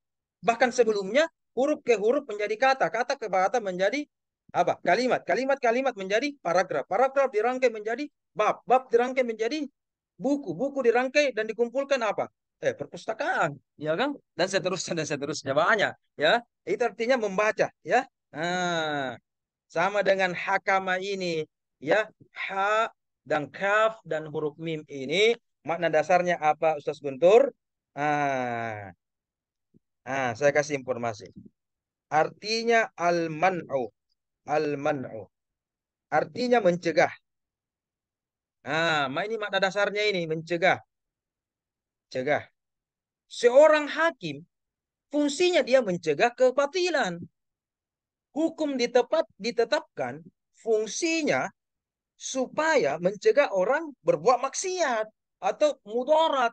Bahkan sebelumnya huruf ke huruf menjadi kata, kata ke kata menjadi apa? Kalimat, kalimat menjadi paragraf, paragraf dirangkai menjadi bab, bab dirangkai menjadi buku, buku dirangkai dan dikumpulkan apa? Perpustakaan, ya kan? Dan seterusnya banyak, ya. Itu artinya membaca, ya. Sama dengan hakama ini, ya. Ha dan kaf dan huruf mim ini makna dasarnya apa, Ustaz Guntur? Saya kasih informasi. Artinya al-man'u. Al-man'u. Artinya mencegah. Ini makna dasarnya ini, mencegah. Cegah. Seorang hakim, fungsinya dia mencegah kebatilan. Hukum ditetapkan, fungsinya supaya mencegah orang berbuat maksiat atau mudarat.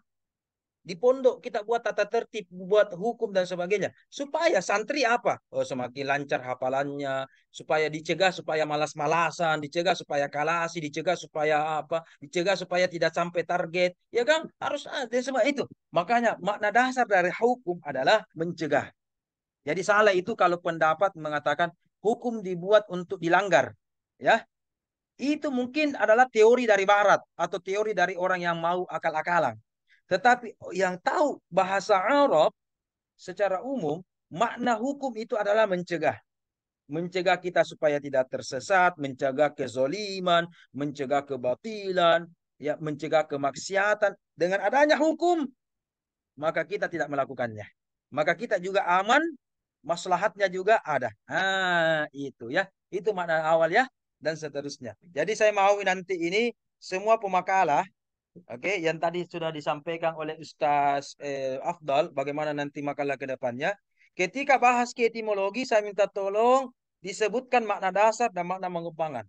Di pondok kita buat tata tertib, buat hukum dan sebagainya. Supaya santri apa? Semakin lancar hafalannya, supaya dicegah supaya malas-malasan, dicegah supaya kalasi, dicegah supaya apa? Dicegah supaya tidak sampai target. Ya kan? Harus ada semua itu. Makanya makna dasar dari hukum adalah mencegah. Jadi salah itu kalau pendapat mengatakan hukum dibuat untuk dilanggar. Ya, itu mungkin adalah teori dari barat atau teori dari orang yang mau akal-akalan. Tetapi yang tahu bahasa Arab secara umum, makna hukum itu adalah mencegah. Mencegah kita supaya tidak tersesat, mencegah kezoliman, mencegah kebatilan, ya, mencegah kemaksiatan. Dengan adanya hukum, maka kita tidak melakukannya. Maka kita juga aman, maslahatnya juga ada. Itu ya. Itu makna awal ya, dan seterusnya. Jadi saya mau nanti ini semua pemakalah, oke, yang tadi sudah disampaikan oleh Ustaz Afdal, bagaimana nanti makalah ke depannya. Ketika bahas ke etimologi, saya minta tolong disebutkan makna dasar dan makna mengembangkan.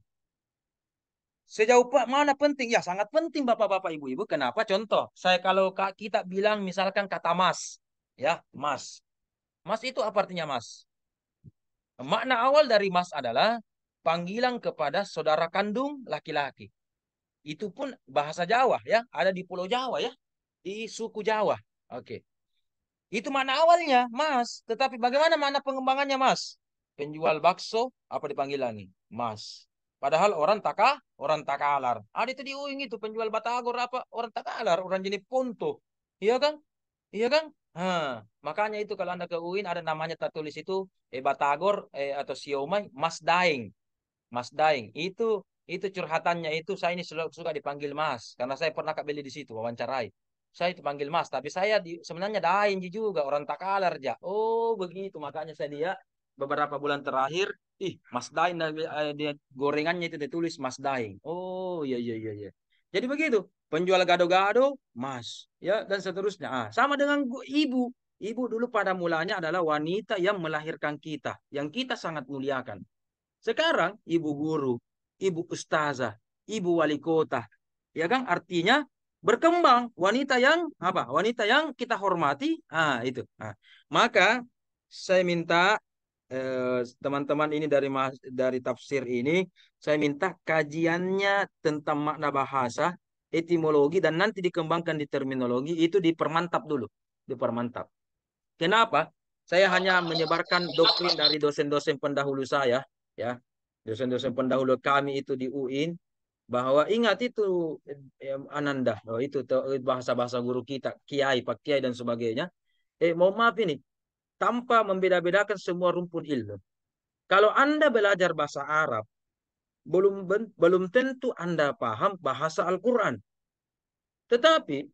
Sejauh mana penting? Ya, sangat penting Bapak-bapak, Ibu-ibu. Kenapa? Contoh, saya kalau kita bilang misalkan kata mas, ya, mas. Mas itu apa artinya mas? Makna awal dari mas adalah panggilan kepada saudara kandung laki-laki. Itu pun bahasa Jawa ya, ada di Pulau Jawa ya, di suku Jawa. Oke. Itu makna awalnya, Mas. Tetapi bagaimana makna pengembangannya, Mas? Penjual bakso, apa dipanggil lagi? Mas. Padahal orang Takalar. Ada itu di Uing itu penjual batagor apa? Orang Takalar, orang jenis Ponto. Iya kan? Iya kan? Makanya itu kalau Anda ke UIN ada namanya tertulis itu batagor atau siomay Mas Daeng. Mas Daeng. Itu curhatannya itu saya ini selalu suka dipanggil Mas karena saya pernah beli di situ wawancarai. Saya dipanggil Mas, tapi saya sebenarnya Daeng juga orang Takalar aja. Oh, begitu. Makanya saya lihat beberapa bulan terakhir, Mas Daeng dia gorengannya itu ditulis Mas Daeng. Oh, iya iya iya iya. Jadi begitu. Penjual gado-gado, Mas, ya, dan seterusnya. Sama dengan ibu. Ibu dulu pada mulanya adalah wanita yang melahirkan kita, yang kita sangat muliakan. Sekarang ibu guru, ibu ustazah, ibu wali kota, ya kan? Artinya berkembang wanita yang apa? Wanita yang kita hormati. Itu. Maka saya minta teman-teman ini dari tafsir ini, saya minta kajiannya tentang makna bahasa, etimologi, dan nanti dikembangkan di terminologi itu dipermantap dulu, dipermantap. Kenapa? Saya hanya menyebarkan doktrin dari dosen-dosen pendahulu saya, ya, dosen-dosen pendahulu kami itu di UIN, bahwa ingat itu Ananda, itu bahasa-bahasa guru kita, kiai, pak kiai dan sebagainya. Mohon maaf ini, tanpa membeda-bedakan semua rumpun ilmu. Kalau Anda belajar bahasa Arab, belum tentu Anda paham bahasa Al-Quran. Tetapi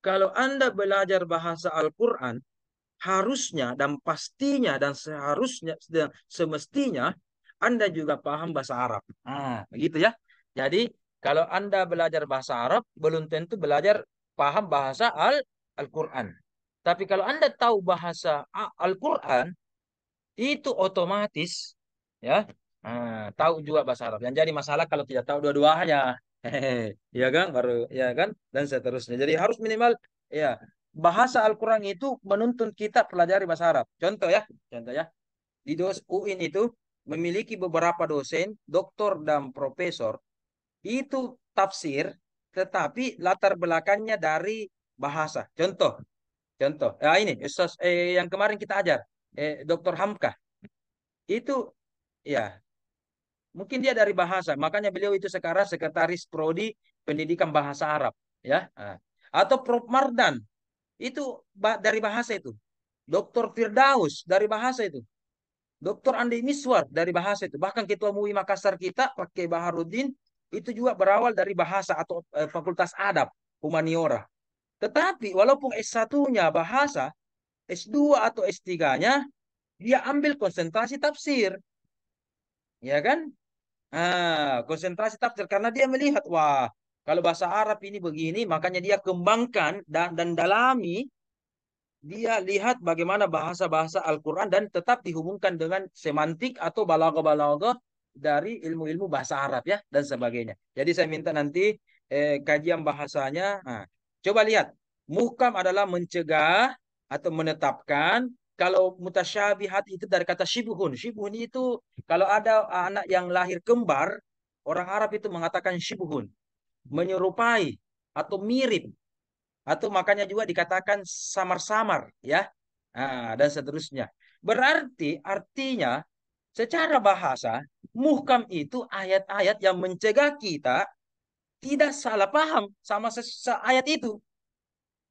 kalau Anda belajar bahasa Al-Quran, harusnya dan pastinya dan seharusnya dan semestinya Anda juga paham bahasa Arab. Begitu ya. Jadi kalau Anda belajar bahasa Arab, belum tentu belajar paham bahasa Al-Quran. Tapi kalau Anda tahu bahasa Al-Quran, itu otomatis ya tahu juga bahasa Arab. Yang jadi masalah kalau tidak tahu dua-duanya. Ya kan, baru ya kan, dan seterusnya. Jadi harus minimal ya bahasa Al-Quran itu menuntun kita pelajari bahasa Arab. Contoh ya, di UIN itu memiliki beberapa dosen, doktor dan profesor itu tafsir, tetapi latar belakangnya dari bahasa. Contoh, ini Ustaz, yang kemarin kita ajar, Dr. Hamka itu ya mungkin dia dari bahasa, makanya beliau itu sekarang sekretaris prodi pendidikan bahasa Arab, ya. Atau Prof Mardan itu dari bahasa itu. Dr. Firdaus dari bahasa itu. Dr. Andi Miswar dari bahasa itu. Bahkan Ketua MUI Makassar kita, Pak Kiai Baharudin, itu juga berawal dari bahasa atau Fakultas Adab, Humaniora. Tetapi walaupun S1-nya bahasa, S2 atau S3-nya, dia ambil konsentrasi tafsir. Ya kan? Konsentrasi tafsir karena dia melihat wah kalau bahasa Arab ini begini makanya dia kembangkan dan dalami, dia lihat bagaimana bahasa-bahasa Al-Quran dan tetap dihubungkan dengan semantik atau balaghah-balaghah dari ilmu-ilmu bahasa Arab ya dan sebagainya. Jadi saya minta nanti kajian bahasanya. Coba lihat, muhkam adalah mencegah atau menetapkan. Kalau mutasyabihat itu dari kata syibhun. Syibhun itu kalau ada anak yang lahir kembar, orang Arab itu mengatakan syibhun. Menyerupai atau mirip. Atau makanya juga dikatakan samar-samar. Ya, dan seterusnya. Berarti artinya secara bahasa muhkam itu ayat-ayat yang mencegah kita tidak salah paham sama ayat itu.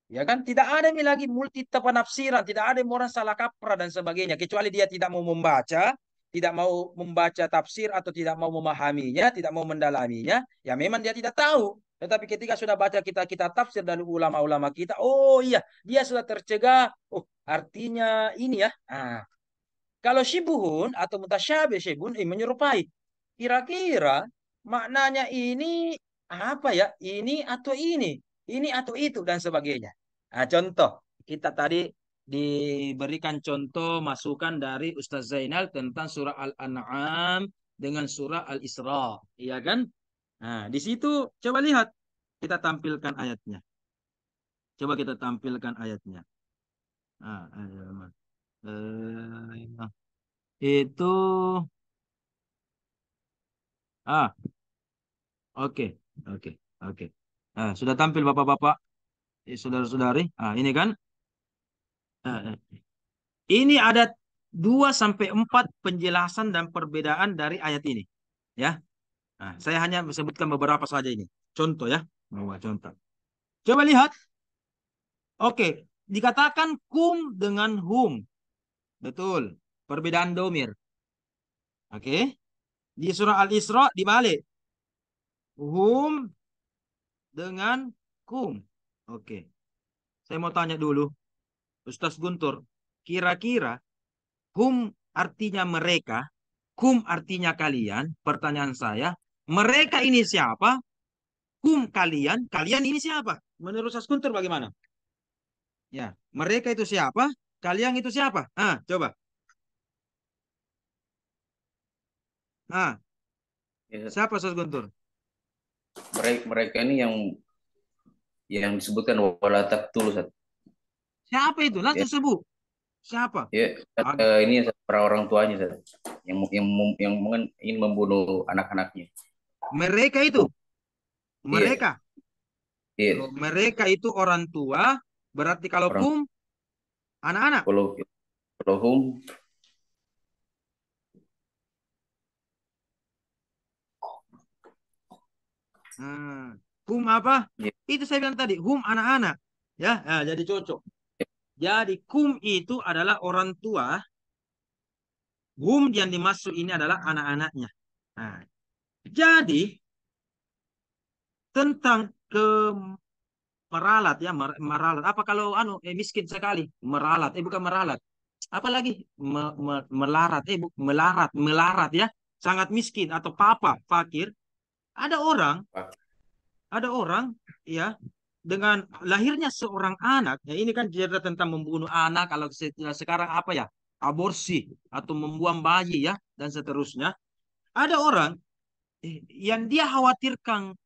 Ya kan? Tidak ada lagi multi penafsiran, tidak ada orang salah kaprah dan sebagainya. Kecuali dia tidak mau membaca, tidak mau membaca tafsir atau tidak mau memahaminya, tidak mau mendalaminya, ya memang dia tidak tahu. Tetapi ketika sudah baca kita tafsir dari ulama-ulama kita, oh iya, dia sudah tercegah. Oh, artinya ini ya. Nah, kalau syibhun atau mutasyabih syibhun menyerupai. Kira-kira maknanya ini apa ya? Ini atau ini? Ini atau itu dan sebagainya. Nah, contoh, kita tadi diberikan contoh masukan dari Ustaz Zainal tentang surah Al-An'am dengan surah Al-Isra. Iya kan? Nah, di situ coba lihat. Kita tampilkan ayatnya. Coba kita tampilkan ayatnya. Nah, itu oke, oke, oke. Nah, sudah tampil Bapak-bapak, saudara-saudari. Ini kan. Ini ada 2 sampai 4 penjelasan dan perbedaan dari ayat ini. Ya. Nah, saya hanya sebutkan beberapa saja ini. Contoh ya. Contoh. Coba lihat. Oke, dikatakan kum dengan hum. Betul. Perbedaan domir. Oke. Di surah Al-Isra dibalik. Hum dengan kum. Oke. Saya mau tanya dulu. Ustaz Guntur. Kira-kira hum artinya mereka. Kum artinya kalian. Pertanyaan saya. Mereka ini siapa? Kum kalian. Kalian ini siapa? Menurut Ustaz Guntur bagaimana? Ya. Mereka itu siapa? Kalian itu siapa? Coba. Ya, Siapa Ustaz Guntur? mereka ini yang disebutkan wala taqtulu, Ustaz. Siapa itu? Ya, Langsung sebut. Siapa? ya, ini para orang tuanya, Ustaz, yang mungkin ingin membunuh anak-anaknya. Mereka itu. Mereka. Iya. Kalau mereka itu orang tua, berarti kalau kum anak-anak. Kalau hum hum apa? ya. Itu saya bilang tadi, hum anak-anak. Ya, jadi cocok. Jadi kum itu adalah orang tua. Hum yang dimaksud ini adalah anak-anaknya. Nah, jadi tentang meralat ya, meralat. Apa kalau miskin sekali? Meralat, bukan meralat. Apalagi melarat, melarat ya. Sangat miskin atau papa, fakir. Ada orang ya dengan lahirnya seorang anak. Ya ini kan cerita tentang membunuh anak. Kalau sekarang apa ya? Aborsi atau membuang bayi ya dan seterusnya. Ada orang yang dia khawatirkan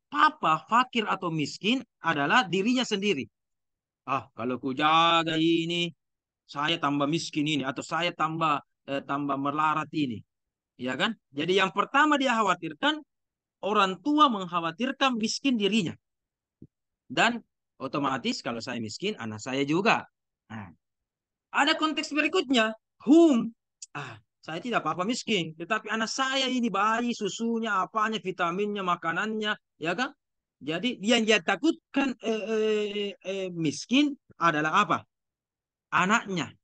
papa fakir atau miskin adalah dirinya sendiri. Kalau ku jaga ini, saya tambah miskin ini atau saya tambah melarat ini. Ya kan? Jadi yang pertama dia khawatirkan, orang tua mengkhawatirkan miskin dirinya. Dan otomatis kalau saya miskin, anak saya juga. Nah, ada konteks berikutnya. Saya tidak apa-apa miskin. Tetapi anak saya ini bayi, susunya, apanya, vitaminnya, makanannya. Ya kan? Jadi yang dia takutkan miskin adalah apa? Anaknya.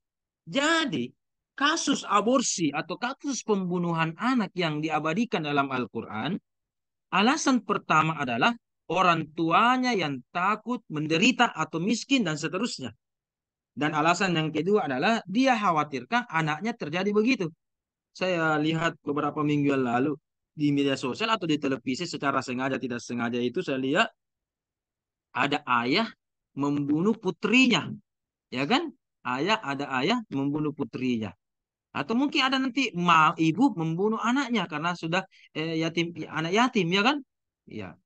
Jadi kasus aborsi atau kasus pembunuhan anak yang diabadikan dalam Al-Quran, alasan pertama adalah orang tuanya yang takut menderita atau miskin dan seterusnya. Dan alasan yang kedua adalah dia khawatirkan anaknya terjadi begitu. Saya lihat beberapa minggu yang lalu di media sosial atau di televisi secara sengaja tidak sengaja itu saya lihat ada ayah membunuh putrinya. Ya kan? Ada ayah membunuh putrinya. Atau mungkin ada nanti ibu membunuh anaknya karena sudah anak yatim ya kan? Ya.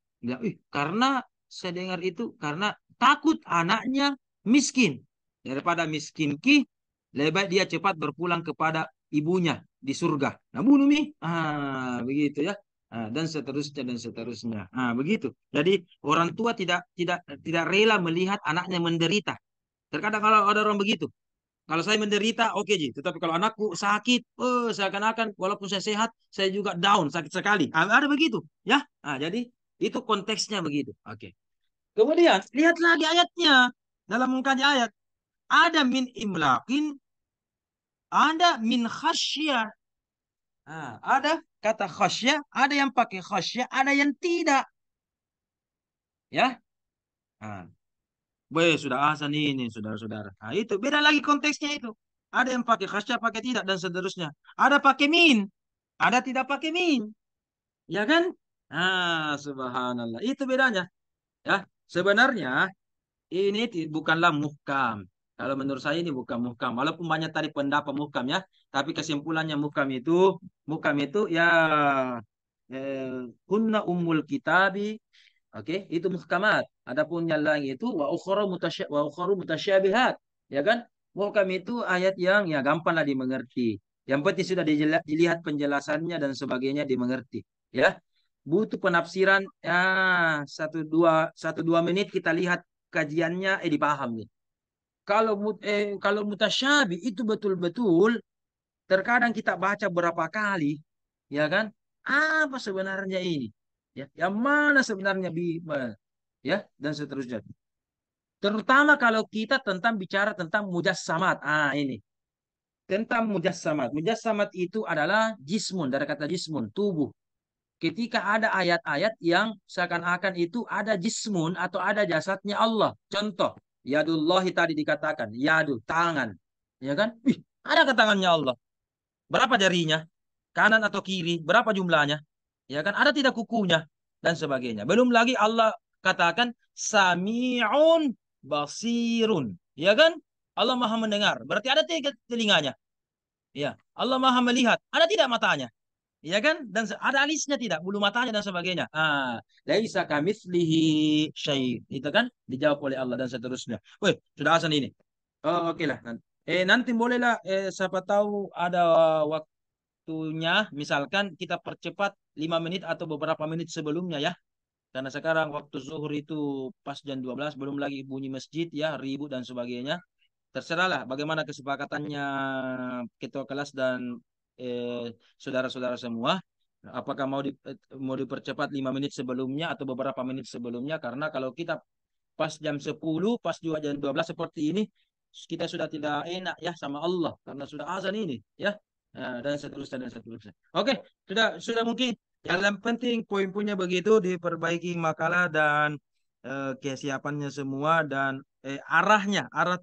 Karena saya dengar itu karena takut anaknya miskin. Daripada miskin lebih baik dia cepat berpulang kepada ibunya di surga. Nah, bunuh begitu ya. Dan seterusnya dan seterusnya. Begitu. Jadi orang tua tidak rela melihat anaknya menderita. Terkadang kalau ada orang begitu, Kalau saya menderita, oke Ji. Tetapi kalau anakku sakit, seakan-akan walaupun saya sehat, saya juga down, sakit sekali. Ada begitu, ya. Jadi itu konteksnya begitu. Oke. Kemudian lihat lagi ayatnya. Dalam mengkaji ayat, ada min imlakin, ada min khasyah. Ada kata khasyah, ada yang pakai khasyah, ada yang tidak. Ya. Sudah azan ini, saudara-saudara. Itu beda lagi konteksnya itu. Ada yang pakai khasyah, pakai tidak, dan seterusnya. Ada pakai min, ada tidak pakai min. Ya kan? Subhanallah. Itu bedanya. Ya, sebenarnya ini bukanlah muhkam. Kalau menurut saya ini bukan muhkam. Walaupun banyak tadi pendapat muhkam ya, tapi kesimpulannya muhkam itu ya kunna ummul kitabi. Oke, itu muhkamat. Adapun yang lain itu wa ukharu mutasyabihat. Ya kan? Muhkam itu ayat yang ya gampanglah dimengerti. Yang penting sudah dilihat penjelasannya dan sebagainya dimengerti. Ya, butuh penafsiran ya satu dua menit kita lihat kajiannya dipaham nih. Kalau mutasyabi itu betul-betul terkadang kita baca berapa kali, ya kan? Apa sebenarnya ini? Ya, yang mana sebenarnya ya dan seterusnya. Terutama kalau kita bicara tentang mujassamat. Ini tentang mujassamat. Mujassamat itu adalah jismun, dari kata jismun, tubuh. Ketika ada ayat-ayat yang seakan-akan itu ada jismun atau ada jasadnya Allah. Contoh, yadullahi tadi dikatakan, yadu, tangan. Ya kan? Ada ke tangannya Allah. Berapa jarinya? Kanan atau kiri? Berapa jumlahnya? Ya kan? Ada tidak kukunya? Dan sebagainya. Belum lagi Allah katakan, sami'un basirun. Ya kan? Allah maha mendengar. Berarti ada tiga telinganya. Ya. Allah maha melihat. Ada tidak matanya? Ya kan? Dan ada alisnya tidak, bulu matanya dan sebagainya. Laisa kamitslihi syai'. Itu kan dijawab oleh Allah dan seterusnya. Woi, sudah azan ini. Oke lah. Nanti bolehlah siapa tahu ada waktunya, misalkan kita percepat 5 menit atau beberapa menit sebelumnya ya. Karena sekarang waktu zuhur itu pas jam 12, belum lagi bunyi masjid ya, ribut dan sebagainya. Terserahlah bagaimana kesepakatannya ketua kelas dan saudara-saudara semua. Apakah mau dipercepat 5 menit sebelumnya atau beberapa menit sebelumnya? Karena kalau kita pas jam 10, pas juga jam 12 seperti ini, kita sudah tidak enak ya sama Allah karena sudah azan ini ya. Dan seterusnya dan seterusnya. Oke, sudah mungkin. Yang penting poin-poinnya begitu, diperbaiki makalah dan kesiapannya semua dan arah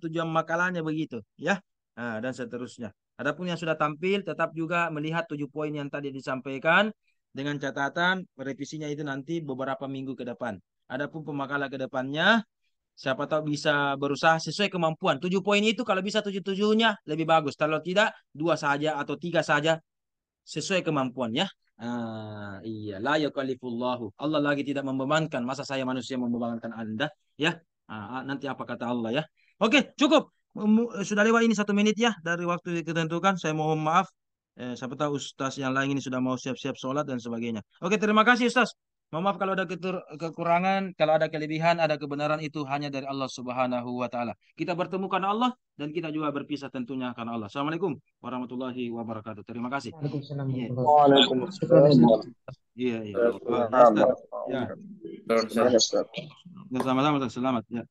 tujuan makalahnya begitu ya. Dan seterusnya. Adapun yang sudah tampil tetap juga melihat 7 poin yang tadi disampaikan dengan catatan revisinya itu nanti beberapa minggu ke depan. Adapun pemakalah ke depannya siapa tahu bisa berusaha sesuai kemampuan. 7 poin itu kalau bisa 7-7-nya lebih bagus. Kalau tidak 2 saja atau 3 saja sesuai kemampuan ya. Iya, la yakallifullahu. Allah lagi tidak membebankan. Masa saya manusia membebankan Anda ya? Nanti apa kata Allah ya? Oke, cukup. Sudah lewat ini 1 menit ya dari waktu ditentukan. Saya mohon maaf. Siapa tahu Ustaz yang lain ini sudah mau siap-siap sholat dan sebagainya. Oke, terima kasih Ustaz. Mohon maaf kalau ada kekurangan, kalau ada kelebihan, ada kebenaran itu hanya dari Allah Subhanahu wa taala. Kita bertemu karena Allah dan kita juga berpisah tentunya karena Allah. Assalamualaikum warahmatullahi wabarakatuh. Terima kasih. Waalaikumsalam Iya. warahmatullahi Iya, iya. Ya, Ustaz. Ya. Ustaz. Sama-sama, Ustaz. Selamat ya.